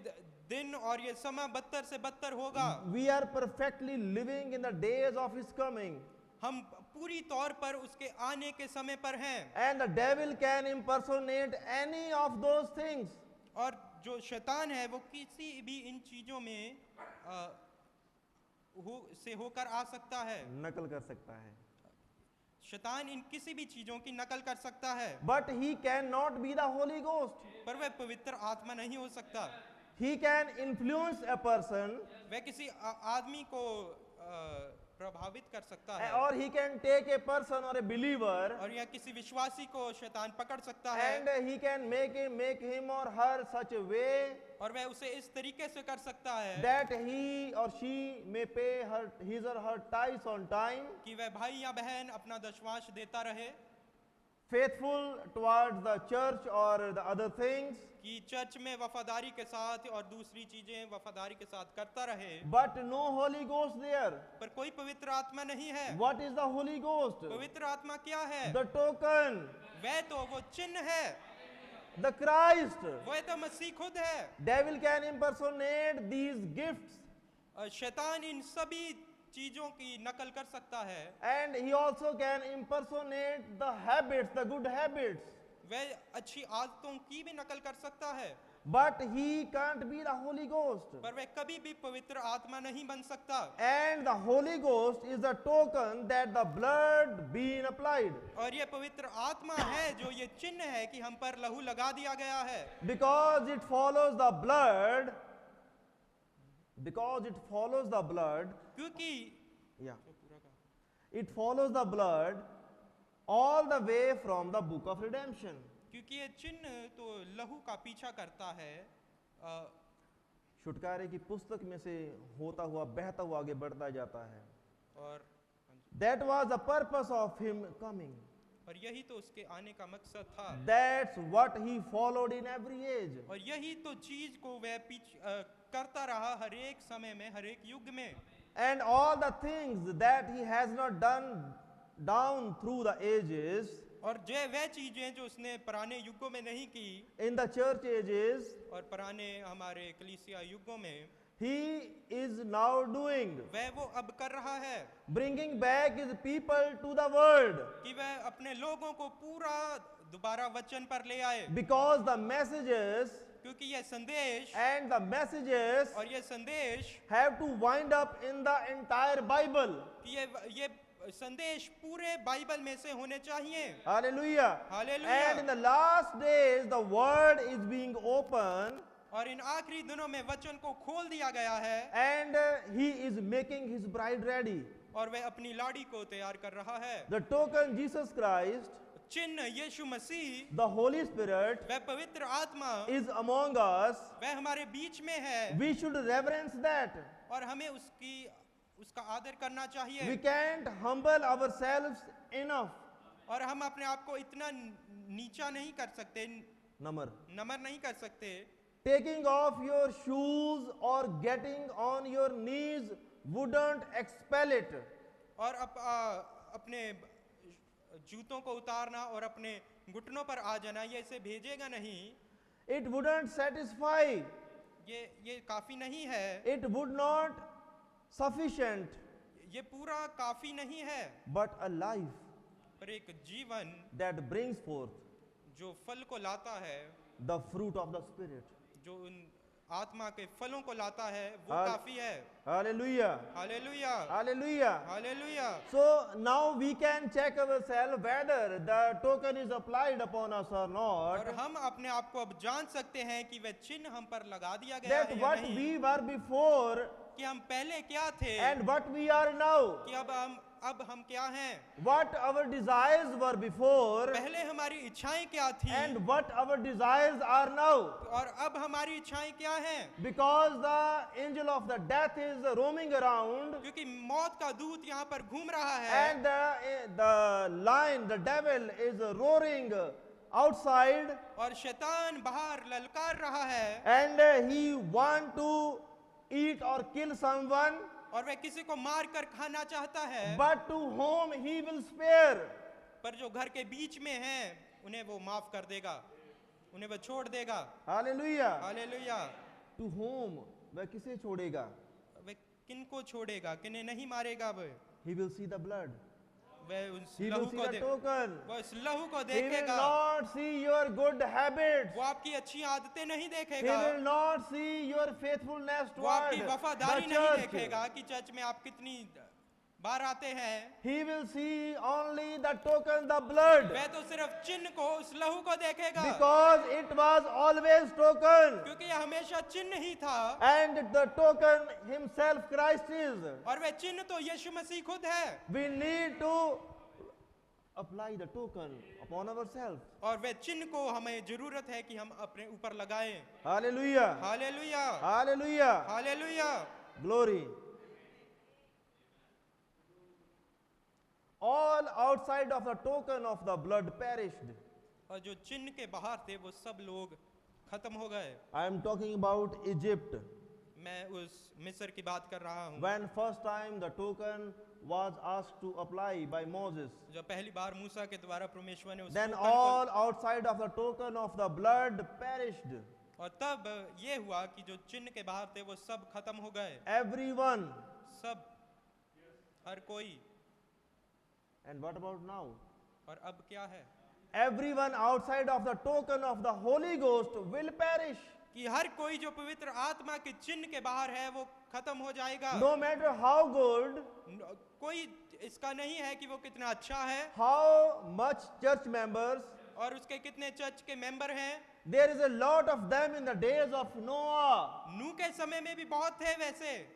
दिन और ये समय बदतर से बदतर होगा। We are perfectly living in the days of His coming. हम पूरी तौर पर उसके आने के समय पर हैं। And the devil can impersonate any of those things. और जो शैतान है वो किसी भी इन चीजों में होकर आ सकता है। नकल कर सकता है। शैतान इन किसी भी चीजों की नकल कर सकता है। But he cannot be the Holy Ghost. पर वह पवित्र आत्मा नहीं हो सकता। He can influence a person, वह किसी आदमी को प्रभावित कर सकता है। or he can take a person or a believer, और या किसी विश्वासी को शैतान पकड़ सकता है। and he can make him or her such a way और वह उसे इस तरीके से कर सकता है that he or she may pay his or her tithes on time, कि वह भाई या बहन अपना दशमांश देता रहे, faithful towards the church or the other things, कि चर्च में वफादारी के साथ और दूसरी चीजें वफादारी के साथ करता रहे। but no Holy Ghost there. पर कोई पवित्र आत्मा नहीं है। What is the Holy Ghost? पवित्र आत्मा क्या है? The token, वह तो वो चिन्ह है, the Christ. वह तो मसीह खुद है। Devil can impersonate these gifts, शैतान इन सभी चीजों की नकल कर सकता है। and he also can impersonate the habits, the good habits. वह अच्छी आदतों की भी नकल कर सकता है। But he can't be the Holy Ghost. पर वह कभी भी पवित्र आत्मा नहीं बन सकता। And the Holy Ghost is a token that the blood being applied. और ये पवित्र आत्मा है जो ये चिन्ह है कि हम पर लहू लगा दिया गया है। Because it follows the blood. Because it follows the blood. क्योंकि It follows the blood all the way from the book of redemption. क्योंकि ये चिन्ह तो लहू का पीछा करता है। छुटकारे की पुस्तक में से होता हुआ बहता हुआ आगे बढ़ता जाता है। और That was the purpose of him coming. और यही तो उसके आने का मकसद था। That's what he followed in every age. और यही तो चीज को वह करता रहा हर एक समय में, हर एक युग में। And all the things that he has not done down through the ages, और जो वह चीजें जो उसने पुराने युगों में नहीं की, in the church ages, और पुराने हमारे कलीसिया युगों में he is now doing, वह वो अब कर रहा है, bringing back his people to the word, कि वह अपने लोगों को पूरा दोबारा वचन पर ले आए। because the messages क्योंकि यह संदेश and the messages और यह संदेश have to wind up in the entire Bible. कि ये संदेश पूरे बाइबल में से होने चाहिए। Hallelujah. Hallelujah. And in the last days, the word is being opened, और इन आखिरी दिनों में वचन को खोल दिया गया है, and he is making his bride ready. और वह अपनी लाड़ी को तैयार कर रहा है। The token Jesus Christ, चिन्ह यीशु मसीह, the Holy Spirit, वह पवित्र आत्मा, is among us. वह हमारे बीच में है, We should reverence that. और हमें उसका आदर करना चाहिए। We can't humble ourselves enough. और हम अपने आप को इतना नीचा नहीं कर सकते, नमर नहीं कर सकते। Taking off your shoes or getting on your knees wouldn't expel it. और अपने जूतों को उतारना और अपने घुटनों पर आ जाना, ये इसे भेजेगा नहीं। It wouldn't satisfy. ये काफी नहीं है। It would not sufficient. ये पूरा काफी नहीं है। But a life पर एक जीवन that brings forth जो फल को लाता है, the fruit of the Spirit. जो उन आत्मा के फलों को लाता है, वो काफी है। Hallelujah. Hallelujah, Hallelujah. Hallelujah. So now we can check ourselves whether the token is applied upon us or not. और हम अपने आप को अब जान सकते हैं कि वह चिन्ह हम पर लगा दिया गया That है या what नहीं, we were before कि हम पहले क्या थे and what we are now. कि अब हम क्या हैं। What our desires were before पहले हमारी इच्छाएं क्या थी and what our desires are now. और अब हमारी इच्छाएं क्या हैं। Because the angel of the death is roaming around क्योंकि मौत का दूत यहाँ पर घूम रहा है, and the lion, the devil is roaring outside, और शैतान बाहर ललकार रहा है, and he want to eat or kill someone, और वह किसी को मार कर खाना चाहता है, but to whom he will spare. पर जो घर के बीच में हैं उन्हें वो माफ कर देगा, उन्हें वो छोड़ देगा। Hallelujah. हालेलुया। To whom? वह किसे छोड़ेगा? वह किन को छोड़ेगा, किन्हें नहीं मारेगा। वह He will see the blood. वह उस He लहू will see को the token. वह उस लहू को He will देखेगा। not see your good habits. वो आपकी अच्छी आदतें नहीं He देखेगा, will not see your faithfulness वो आपकी toward वफादारी the नहीं church. देखेगा कि चर्च में आप कितनी बार आते हैं। He will see only the token, the blood. वह तो सिर्फ चिन्ह को, उस लहू को देखेगा, Because it was always token. क्योंकि यह हमेशा चिन्ह ही था, And the token himself Christ is. और वह चिन्ह तो यीशु मसीह खुद है। We need to apply the token upon ourselves. और वह चिन्ह को हमें जरूरत है कि हम अपने ऊपर लगाएं। Hallelujah. Hallelujah, Hallelujah. Hallelujah. Glory. All outside of the token of the blood perished. और जो चिन्ह के बाहर थे वो सब लोग खत्म हो गए। I am talking about Egypt. मैं उस मिस्र की बात कर रहा हूँ, When first time the token was asked to apply by Moses, जब पहली बार मूसा के द्वारा परमेश्वर ने उस then token all outside of the token of the blood perished. को, और तब ये हुआ कि जो चिन्ह के बाहर थे वो सब खत्म हो गए, Everyone. सब, हर कोई। And what about now? और अब क्या है Everyone outside of the token of the Holy Ghost will perish. कि हर कोई जो पवित्र आत्मा के चिन्ह के बाहर है वो खत्म हो जाएगा। No matter how good, कोई इसका नहीं है कि वो कितना अच्छा है how much church members, और उसके कितने चर्च के मेंबर हैं। there is a lot of them in the days of Noah, नूह के समय में भी बहुत थे वैसे,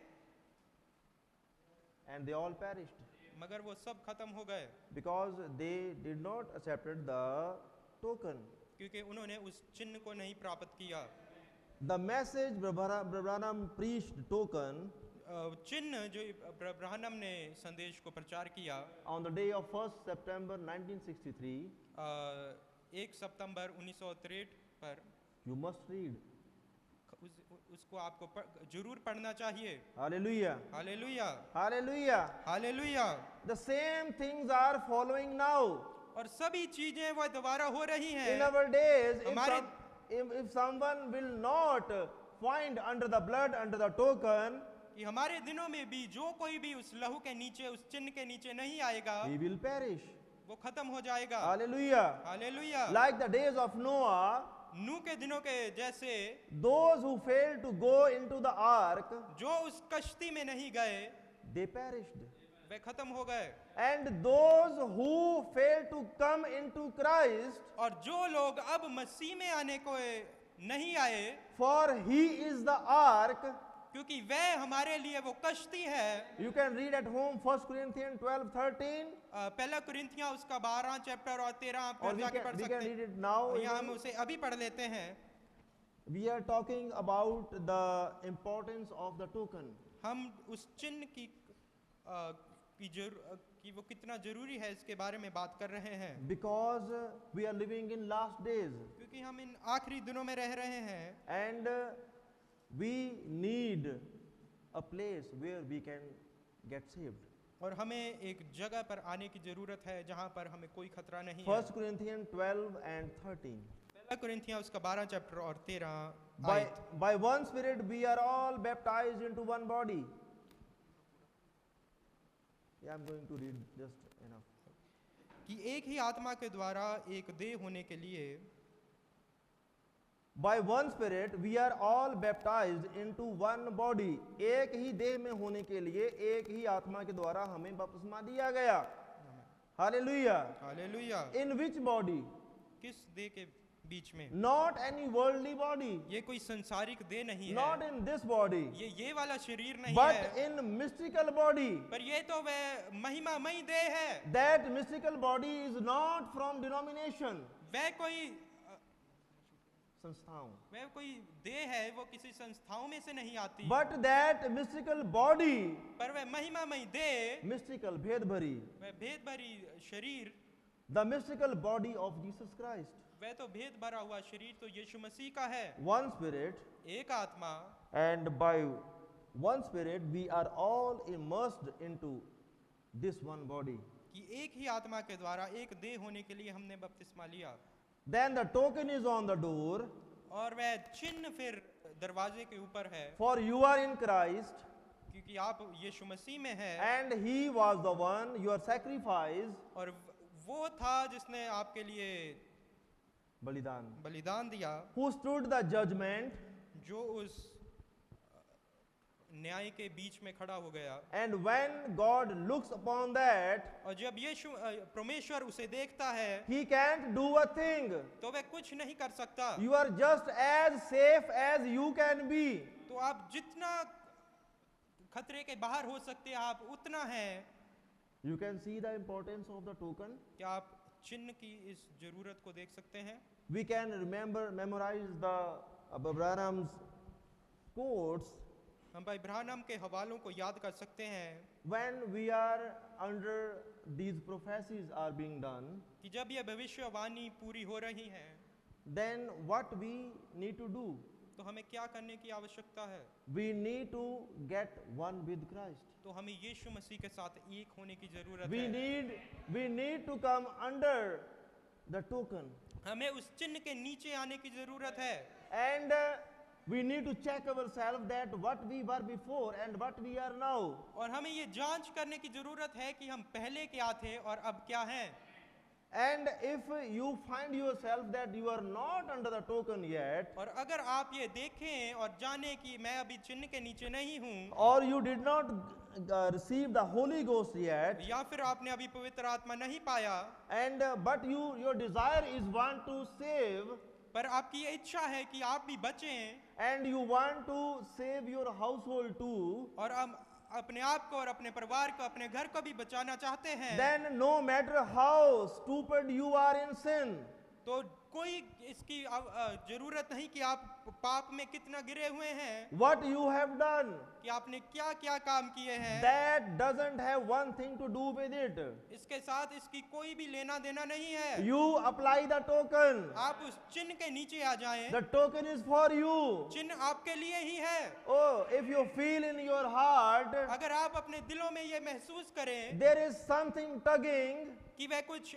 and they all perished मगर वो सब खत्म हो गए because they did not accepted the token. क्योंकि उन्होंने उस चिन्ह को नहीं प्राप्त किया। The message Brother Branham preached token चिन्ह जो ब्रहनम ने संदेश को प्रचार किया on the day of 1st September 1963. 1 सितंबर 1963 पर, You must read. उसको आपको जरूर पढ़ना चाहिए। Hallelujah. Hallelujah, Hallelujah. Hallelujah. The same things are following now. और सभी चीजें वह दोबारा हो रही In हैं। our days, हमारे- if someone will not find under the blood, under the token, कि हमारे दिनों में भी जो कोई भी उस लहू के नीचे, उस चिन्ह के नीचे नहीं आएगा, he will perish. वो खत्म हो जाएगा। Hallelujah. Hallelujah. Like the days of Noah, नूह के दिनों के जैसे those who failed to go into the ark, जो उस कश्ती में नहीं गए, they perished. वे खत्म हो गए। And those who failed to come into Christ, और जो लोग अब मसीह में आने को नहीं आए, for he is the ark. क्योंकि वह हमारे लिए वो कश्ती है। You can read at home 1 Corinthians 12:13, पहला कुरिन्थियां उसका 12 चैप्टर और 13 आप or फिर we जाके can, पढ़ we सकते can read हैं। it now. या हम even. उसे अभी पढ़ लेते हैं। We are talking about the importance of the token. हम उस चिन्ह कि वो कितना जरूरी है इसके बारे में बात कर रहे हैं। Because we are living in last days, क्योंकि हम इन आखिरी दिनों में रह रहे हैं and we need a place where we can get saved. और हमें एक जगह पर आने की जरूरत है जहां पर हमें कोई खतरा नहीं है। 1 Corinthians 12:13. पहला कुरिन्थियां उसका 12 चैप्टर और 13 By one Spirit we are all baptized into one body. Yeah, I'm going to read just enough. कि एक ही आत्मा के द्वारा एक देह होने के लिए By one Spirit we are all baptized into one body. एक ही देह में होने के लिए एक ही आत्मा के द्वारा हमें बपतिस्मा दिया गया. Hallelujah. Hallelujah. In which body? किस देह के बीच में? Not any worldly body. ये कोई संसारिक देह नहीं Not है। in this body. ये वाला शरीर नहीं But है, in mystical body. पर ये तो वह महिमामय देह है। That mystical body is not from denomination. वह कोई संस्थाओं. वह कोई देह है, वो किसी संस्थाओं में से नहीं आती। But that mystical body, पर वह महिमामय देह, mystical, भेद भरी, वह भेद भरी शरीर, the mystical body of Jesus Christ. वह तो भेद भरा हुआ शरीर तो यीशु मसीह का है। One Spirit, एक आत्मा, and by one Spirit we are all immersed into this one body. कि एक ही आत्मा के द्वारा एक देह होने के लिए हमने बपतिस्मा लिया। Then the token is on the door. और वह चिन्ह फिर दरवाजे के ऊपर है, For you are in Christ, क्योंकि आप यीशु मसीह में हैं। and He was the one, your sacrifice, और वो था जिसने आपके लिए बलिदान, बलिदान दिया, who stood the judgment, जो उस न्याय के बीच में खड़ा हो गया। and when God looks upon that, और जब यीशु परमेश्वर उसे देखता है He can't do a thing. तो वह कुछ नहीं कर सकता। You are just as safe as you can be. तो आप जितना खतरे के बाहर हो सकते हैं आप उतना हैं। You can see the importance of the token. क्या आप चिन्ह की इस जरूरत को देख सकते हैं? We can memorize the Branham's quotes हम भाई ब्राह्नम के हवालों को याद कर सकते हैं when we are under these prophecies are being done. कि जब ये भविष्यवाणी पूरी हो रही है Then what we need to do? तो हमें क्या करने की आवश्यकता है? We need to get one with Christ. तो हमें यीशु मसीह के साथ एक होने की जरूरत We है। need to come under the token. हमें उस चिन्ह के नीचे आने की जरूरत है। And we need to check ourselves that what we were before and what we are now. और हमें ये जांच करने की जरूरत है कि हम पहले क्या थे और अब क्या हैं। And if you find yourself that you are not under the token yet, और अगर आप ये देखें और जाने कि मैं अभी चिन्ह के नीचे नहीं हूँ, or you did not receive the Holy Ghost yet, या फिर आपने अभी पवित्र आत्मा नहीं पाया, and but your desire is want to save, पर आपकी ये इच्छा है कि आप भी बचें, and you want to save your household too, और हम अपने आप को और अपने परिवार को, अपने घर को भी बचाना चाहते हैं, then no matter how stupid you are in sin, तो कोई इसकी जरूरत नहीं कि आप पाप में कितना गिरे हुए हैं, What you have done, कि आपने क्या क्या काम किए हैं, that doesn't have one thing to do with it. इसके साथ इसकी कोई भी लेना देना नहीं है। You apply the token. आप उस चिन्ह के नीचे आ जाएं, The token is for you. चिन्ह आपके लिए ही है। Oh, if you feel in your heart अगर आप अपने दिलों में ये महसूस करें there is something tugging, कि वह कुछ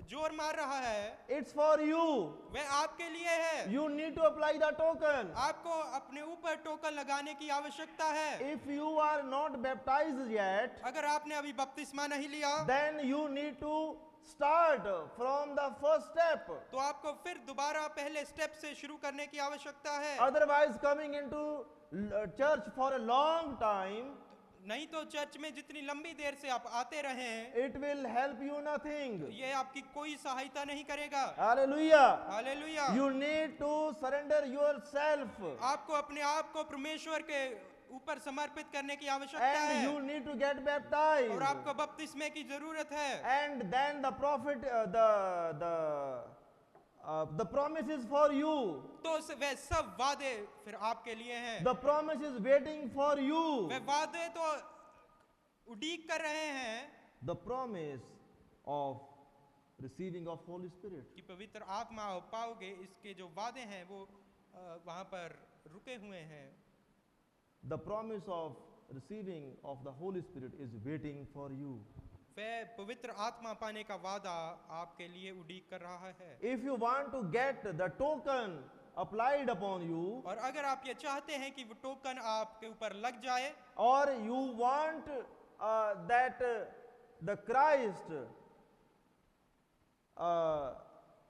जोर मार रहा है, it's for you. वह आपके लिए है। You need to apply the token. आपको अपने ऊपर टोकन लगाने की आवश्यकता है। If you are not baptized yet, अगर आपने अभी बपतिस्मा नहीं लिया, then you need to start from the first step. तो आपको फिर दोबारा पहले स्टेप से शुरू करने की आवश्यकता है। Otherwise, coming into church for a long time, नहीं तो चर्च में जितनी लंबी देर से आप आते रहें, it will help you nothing. ये आपकी कोई सहायता नहीं करेगा। Hallelujah. Hallelujah. You need to surrender yourself आपको अपने आप को परमेश्वर के ऊपर समर्पित करने की आवश्यकता and है, you need to get baptized. और आपको बपतिस्मे की जरूरत है। And then the prophet, the promise is for you. तो वह सब वादे फिर आपके लिए हैं। The promise is waiting for you. वह वादे तो उड़ीक कर रहे हैं The promise of receiving of Holy Spirit. कि पवित्र आत्मा आप पाओगे, इसके जो वादे हैं वो वहां पर रुके हुए हैं। The promise of receiving of the Holy Spirit is waiting for you. वह पवित्र आत्मा पाने का वादा आपके लिए उड़ीक कर रहा है। If you want to get the token applied upon you, और अगर आप ये चाहते हैं कि वो टोकन आपके ऊपर लग जाए, or you want that the Christ,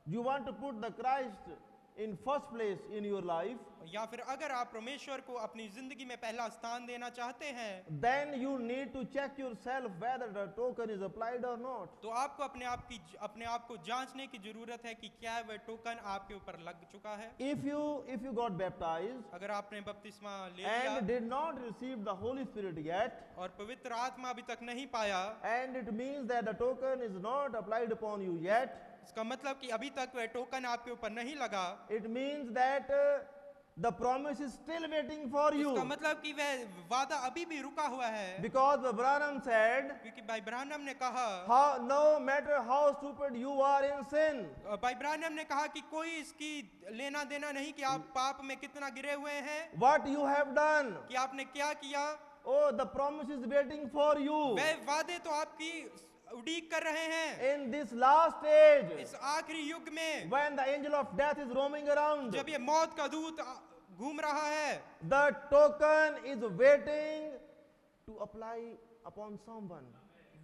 you want to put the Christ in first place in your life, या फिर अगर आप परमेश्वर को अपनी जिंदगी में पहला स्थान देना चाहते हैं, then you need to check yourself whether the token is applied or not. तो आपको अपने आप को जांचने की जरूरत है कि क्या वह टोकन आपके ऊपर लग चुका है। If you got baptized अगर आपने बपतिस्मा ले लिया and did not receive the Holy Spirit yet, और पवित्र आत्मा अभी तक नहीं पाया, and it means that the token is not applied upon you yet, इसका मतलब कि अभी तक वह टोकन आपके ऊपर नहीं लगा, it means that the promise is still waiting for you. इसका मतलब कि वह वादा अभी भी रुका हुआ है। Because Branham said, क्योंकि भाई ब्रानम ने कहा, no matter how stupid you are in sin, भाई ब्रानम ने कहा कि कोई इसकी लेना देना नहीं कि आप पाप में कितना गिरे हुए हैं, what you have done, कि आपने क्या किया, oh, the promise is waiting for you. वह वादे तो आपकी उड़ीक कर रहे हैं। In this last age, इस आखिरी युग में when the angel of death is roaming around, जब ये मौत का दूत घूम रहा है, the token is waiting to apply upon someone.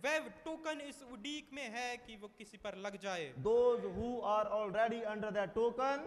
वह टोकन इस उड़ीक में है कि वो किसी पर लग जाए। Those who are already under that token,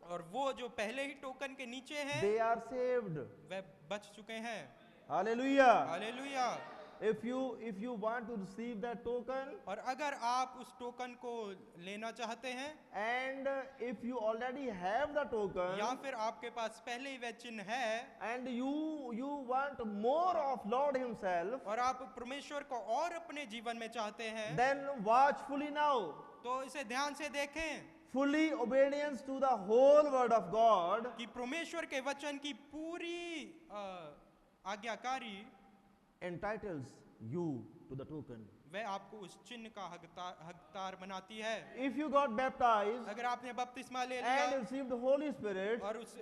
और वो जो पहले ही टोकन के नीचे हैं, they are saved. वह बच चुके हैं। Hallelujah. Hallelujah. If you want to receive that token, और अगर आप उस टोकन को लेना चाहते हैं, and if you already have the token, या फिर आपके पास पहले ही वह चिन्ह है, and you want more of Lord himself, और आप परमेश्वर को और अपने जीवन में चाहते हैं, then watch fully now. तो इसे ध्यान से देखें Fully obedience to the whole word of God कि परमेश्वर के वचन की पूरी आज्ञाकारी entitles you to the token. वह आपको उस चिन्ह का हकदार बनाती है। If you got baptized अगर आपने बपतिस्मा ले and लिया received the Holy Spirit, और उस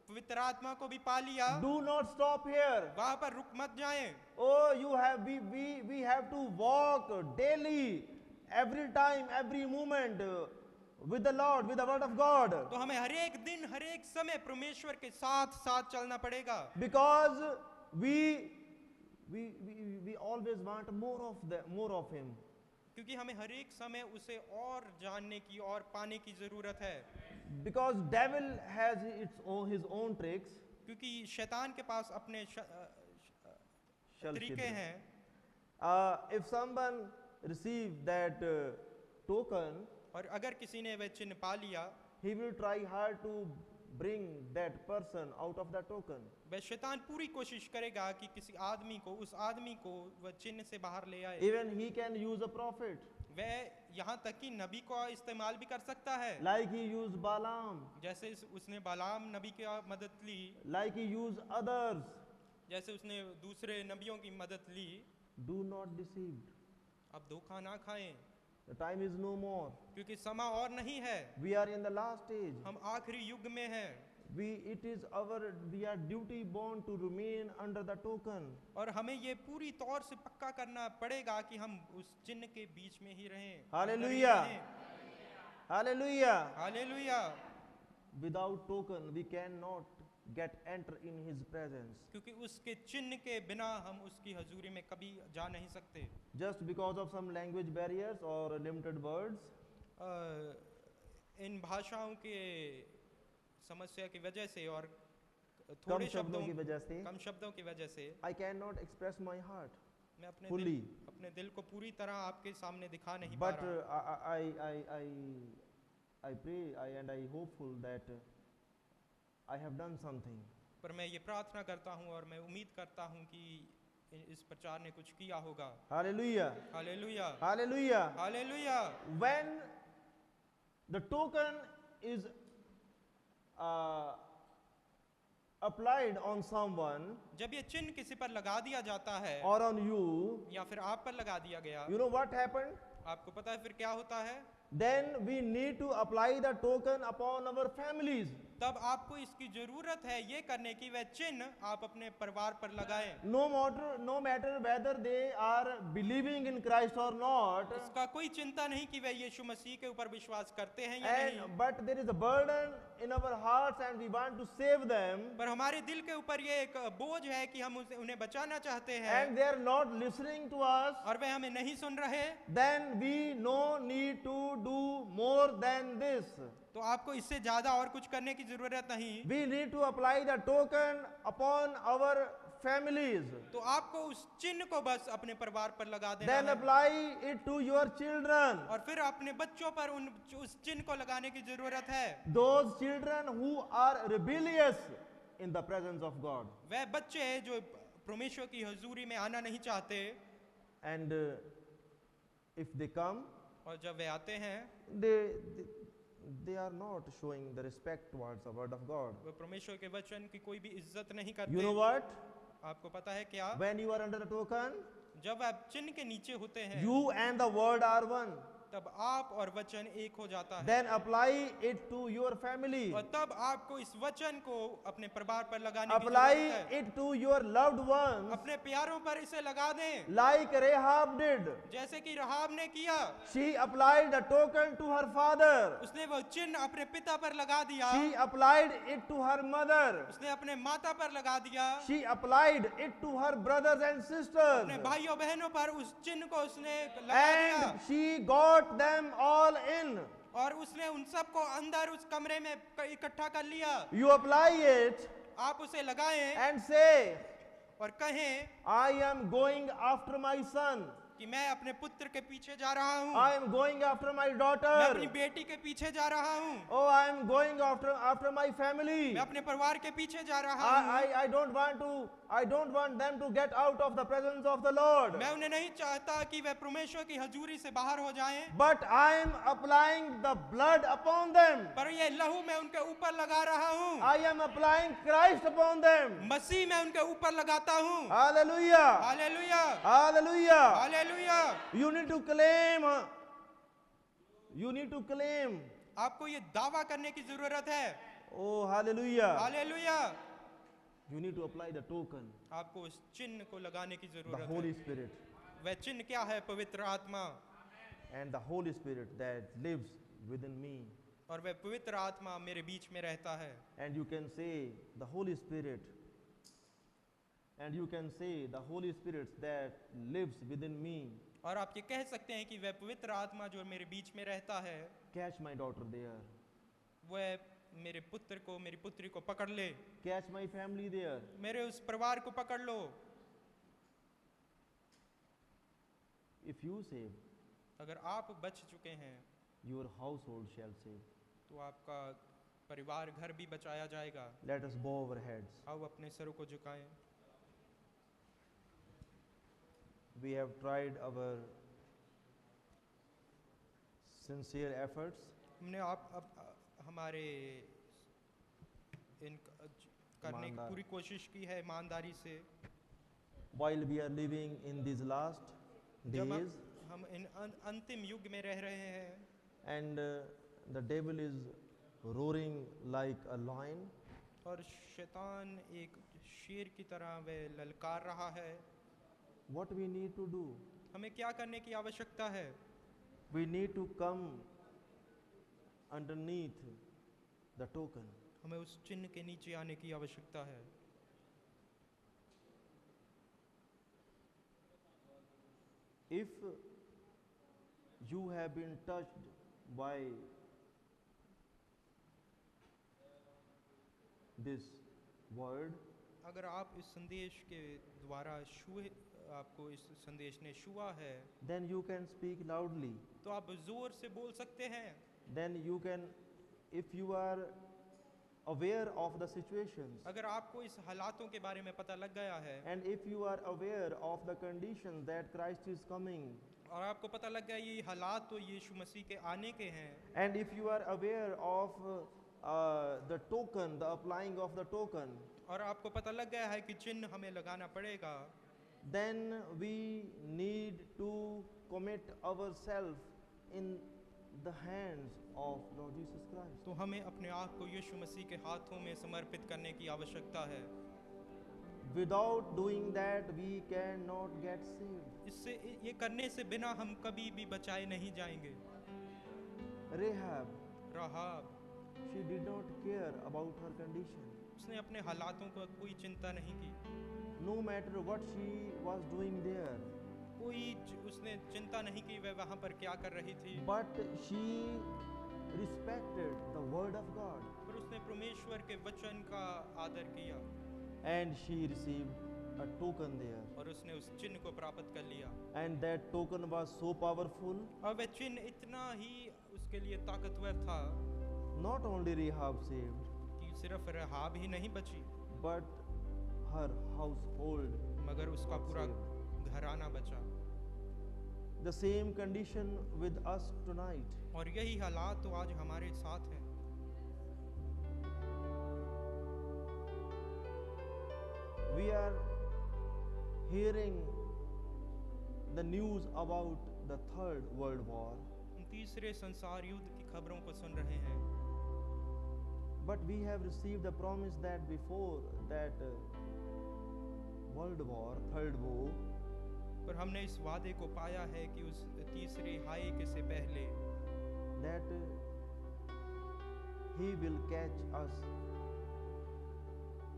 पवित्र आत्मा को भी पा लिया, do not stop here. वहां पर रुक मत जाएं। Oh, we have to walk daily, every time, every moment with the Lord, with the word of God. तो हमें हर एक दिन हर एक समय परमेश्वर के साथ साथ चलना पड़ेगा, Because we always want more of him. क्योंकि हमें हर एक समय उसे और जानने की और पाने की जरूरत है। Because devil has his own tricks. क्योंकि शैतान के पास अपने तरीके हैं। If someone receive that token, और अगर किसी ने वह चिन्ह पा लिया, he will try hard to bring that person out of the token. वह शैतान पूरी कोशिश करेगा कि किसी आदमी को, उस आदमी को वह चिन्ह से बाहर ले आए। Even he can use a prophet, वह यहाँ तक कि नबी को इस्तेमाल भी कर सकता है, like he used Balaam, जैसे उसने बालाम नबी की मदद ली, like he used others. जैसे उसने दूसरे नबियों की मदद ली। Do not deceive. अब धोखा ना खाएं, The time is no more. क्योंकि समय और नहीं है, We are in the last stage. हम आखिरी युग में हैं। We are duty bound to remain under the token. और हमें ये पूरी तौर से पक्का करना पड़ेगा कि हम उस चिन्ह के बीच में ही रहें। Hallelujah. Hallelujah. Hallelujah. Without token, we cannot enter in his presence. क्योंकि उसके चिन्ह के बिना हम उसकी हजूरी में कभी जा नहीं सकते। Just because of some language barriers or limited words, इन भाषाओं के समस्या की वजह से और कम थोड़े शब्दों की वजह से, कम शब्दों की वजह से I cannot express my heart मैं fully. अपने दिल को पूरी तरह आपके सामने दिखा नहीं पा But रहा। I pray and I hopeful that I have done something. पर मैं ये प्रार्थना करता हूँ और मैं उम्मीद करता हूँ कि इस प्रचार ने कुछ किया होगा। Hallelujah. Hallelujah. Hallelujah. Hallelujah. When the token is applied on someone जब ये चिन्ह किसी पर लगा दिया जाता है or on you, या फिर आप पर लगा दिया गया, you know what happened? आपको पता है फिर क्या होता है? Then we need to apply the token upon our families. तब आपको इसकी जरूरत है ये करने की वह चिन्ह आप अपने परिवार पर लगाएं। No matter whether they are believing in Christ or not. इसका कोई चिंता नहीं कि वे यीशु मसीह के ऊपर विश्वास करते हैं या नहीं, But there is a burden in our hearts and we want to save them. पर हमारे दिल के ऊपर ये एक बोझ है कि हम उन्हें बचाना चाहते हैं And they are not listening to us. और वे हमें नहीं सुन रहे। Then we no need to do more than this. तो आपको इससे ज्यादा और कुछ करने की जरूरत नहीं। We need to apply the token upon our families. तो आपको उस चिन्ह को बस अपने परिवार पर लगा देना Then है apply it to your children. और फिर अपने बच्चों पर उस चिन्ह को लगाने की जरूरत है। Those children who are rebellious in the presence of God. वह बच्चे जो परमेश्वर की हजूरी में आना नहीं चाहते, And if they come, और जब वे आते हैं they are not showing the respect towards the word of God. वे परमेश्वर के वचन की कोई भी इज्जत नहीं You करते। know what? आपको पता है क्या? When you are under the token, जब आप चिन्ह के नीचे होते हैं you and the word are one. तब आप और वचन एक हो जाता है। Then apply it to your family. और तब आपको इस वचन को अपने परिवार पर लगाने की Apply जरूरत है। it to your loved ones. अपने प्यारों पर इसे लगा दें, Like Rahab did. जैसे कि रहाब ने किया। She applied the token to her father. उसने वो चिन्ह अपने पिता पर लगा दिया, She applied it to her mother. उसने अपने माता पर लगा दिया, She applied it to her brothers and sisters. अपने भाइयों बहनों पर उस चिन्ह को उसने लगा दिया And she got them all in. और उसने उन सबको अंदर उस कमरे में इकट्ठा कर लिया। You apply it आप उसे लगाएं and say, और कहें I am going after my son. कि मैं अपने पुत्र के पीछे जा रहा हूँ, I am going after my मैं daughter. अपनी बेटी के पीछे जा रहा हूँ, Oh, I am going after my family. मैं अपने परिवार के पीछे जा रहा हूँ। I don't want them to get out of the presence of the Lord. मैं उन्हें नहीं चाहता कि वे परमेश्वर की हजूरी से बाहर हो जाएं, But I am applying the blood upon them. पर ये लहू मैं उनके ऊपर लगा रहा हूँ, I am applying Christ upon them. मसीह मैं उनके ऊपर लगाता हूँ। Hallelujah. Hallelujah, Hallelujah. Hallelujah. You need to claim. You need to claim. आपको ये दावा करने की जरूरत है। Oh, hallelujah. Hallelujah. You need to apply the token, आपको उस चिन्ह को लगाने की the जरूरत Holy है। Spirit. वह चिन्ह क्या है? पवित्र आत्मा। And the Holy Spirit that lives within me. और वह पवित्र आत्मा मेरे बीच में रहता है। And you can say, the Holy Spirit. And you can say, the Holy Spirit that lives within me. और आप ये कह सकते हैं कि वह पवित्र आत्मा जो मेरे बीच में रहता है, Catch my daughter there. वह मेरे पुत्र को, मेरी पुत्री को पकड़ ले, Catch my family there. मेरे उस परिवार को पकड़ लो। If you save, अगर आप बच चुके हैं your household shall save. तो आपका परिवार घर भी बचाया जाएगा। Let us bow our heads. आओ अपने सरों को झुकाएं। We have tried our sincere efforts हमने हमारे इन करने की ईमानदार। पूरी कोशिश की है ईमानदारी से। while we are living in these last जब days, हम इन अंतिम युग में रह रहे हैं and the devil is roaring like a lion. और शैतान एक शेर की तरह वह ललकार रहा है, What we need to do? हमें क्या करने की आवश्यकता है? We need to come underneath the token. हमें उस चिन्ह के नीचे आने की आवश्यकता है। If you have been touched by this word, अगर आप इस संदेश के द्वारा आपको इस संदेश ने छुआ है then you can speak loudly. तो आप जोर से बोल सकते हैं। Then you can, if you are aware of the situations, अगर आपको इस हालातों के बारे में पता लग गया है and if you are aware of the conditions that Christ is coming, और आपको पता लग गया ये हालात तो यीशु मसीह के आने के हैं, and if you are aware of the token, the applying of the token, और आपको पता लग गया है कि चिन्ह हमें लगाना पड़ेगा, then we need to commit ourselves in the hands of Lord Jesus Christ. तो हमें अपने आप को यीशु मसीह के हाथों में समर्पित करने की आवश्यकता है। Without doing that, we cannot get saved. इससे ये करने से बिना हम कभी भी बचाए नहीं जाएंगे। Rahab, Rahab, she did not care about her condition. उसने अपने हालातों को कोई चिंता नहीं की, No matter what she was doing there, उसने चिंता नहीं की वह वहाँ पर क्या कर रही थी, but she respected the word of God, पर उसने परमेश्वर के वचन का आदर किया and she received a token there, और उसने उस चिन्ह को प्राप्त कर लिया। and that token was so powerful. और वह चिन्ह इतना ही उसके लिए ताकतवर था Not only Rahab saved, कि सिर्फ राहाब ही नहीं बची, but her household मगर उसका पूरा saved. घराना बचा। The same condition with us tonight. और यही हालात तो आज हमारे साथ हैं। We are hearing the news about the Third World War, हम तीसरे संसार युद्ध की खबरों को सुन रहे हैं, but we have received the promise that before that World War, Third War, पर हमने इस वादे को पाया है कि उस तीसरे हाई के से पहले that He will catch us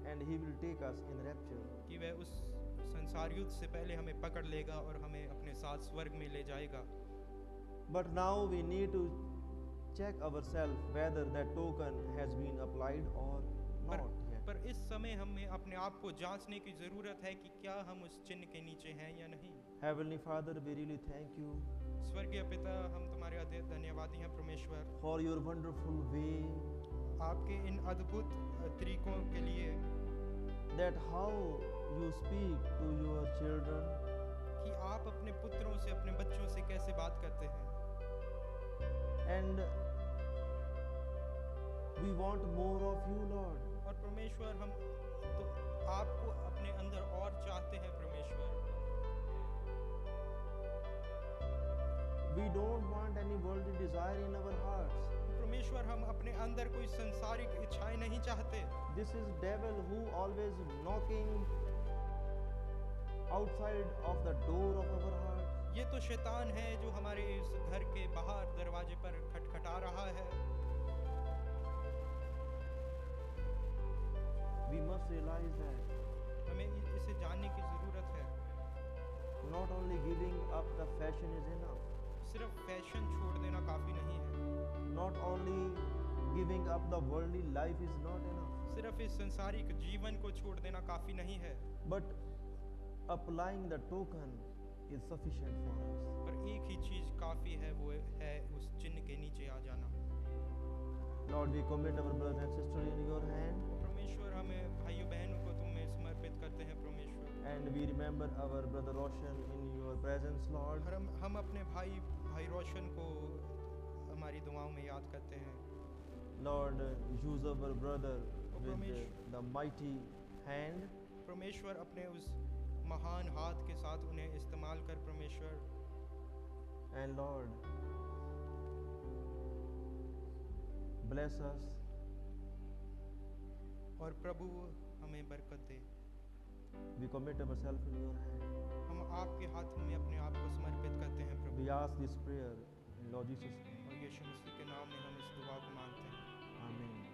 and He will take us in rapture. कि वह उस संसार युद्ध से पहले हमें पकड़ लेगा और हमें अपने साथ स्वर्ग में ले जाएगा। But now we need to check ourselves whether that token has been applied or not yet. पर इस समय हमें अपने आप को जांचने की ज़रूरत है कि क्या हम उस चिन्ह के नीचे हैं या नहीं। Heavenly Father, we really thank you स्वर्गीय पिता, हम तुम्हारे अत्यंत धन्यवादी हैं परमेश्वर, for your wonderful way, आपके इन अद्भुत तरीकों के लिए that how you speak to your children, कि आप अपने पुत्रों से, अपने बच्चों से कैसे बात करते हैं। and we want more of you, Lord. और परमेश्वर, हम तो आपको अपने अंदर और चाहते हैं परमेश्वर। We don't want any worldly desire in our hearts. परमेश्वर, हम अपने अंदर कोई संसारिक इच्छाएं नहीं चाहते। This is devil who always knocking outside of the door of our heart. ये तो शैतान है जो हमारे इस घर के बाहर दरवाजे पर खटखटा रहा है। We must realize that हमें इसे जानने की ज़रूरत है। not only giving up the fashion is enough. सिर्फ फैशन छोड़ देना काफ़ी नहीं है। Not only giving up the worldly life is not enough. सिर्फ इस संसारिक जीवन को छोड़ देना काफ़ी नहीं है, But applying the token is sufficient for us. पर एक ही चीज़ काफ़ी है, वो है उस चिन्ह के नीचे आ जाना। Lord, we commit our brother and sister in your hand, परमेश्वर हमें भाइयों बहनों को तुम्हें समर्पित करते हैं परमेश्वर, and we remember our brother Roshan in your presence, Lord. और हम अपने भाई रोशन को हमारी दुआओं में याद करते हैं। Lord, use our brother with परमेश्वर- the mighty hand, परमेश्वर अपने उस महान हाथ के साथ उन्हें इस्तेमाल कर परमेश्वर, and Lord, bless us. और प्रभु हमें बरकत दे। We commit ourselves in your hand. हम आपके हाथों में अपने आप को समर्पित करते हैं प्रभु, We ask this prayer in Lord Jesus' name. और यीशु मसीह के नाम में हम इस दुआ को मांगते हैं। Amen.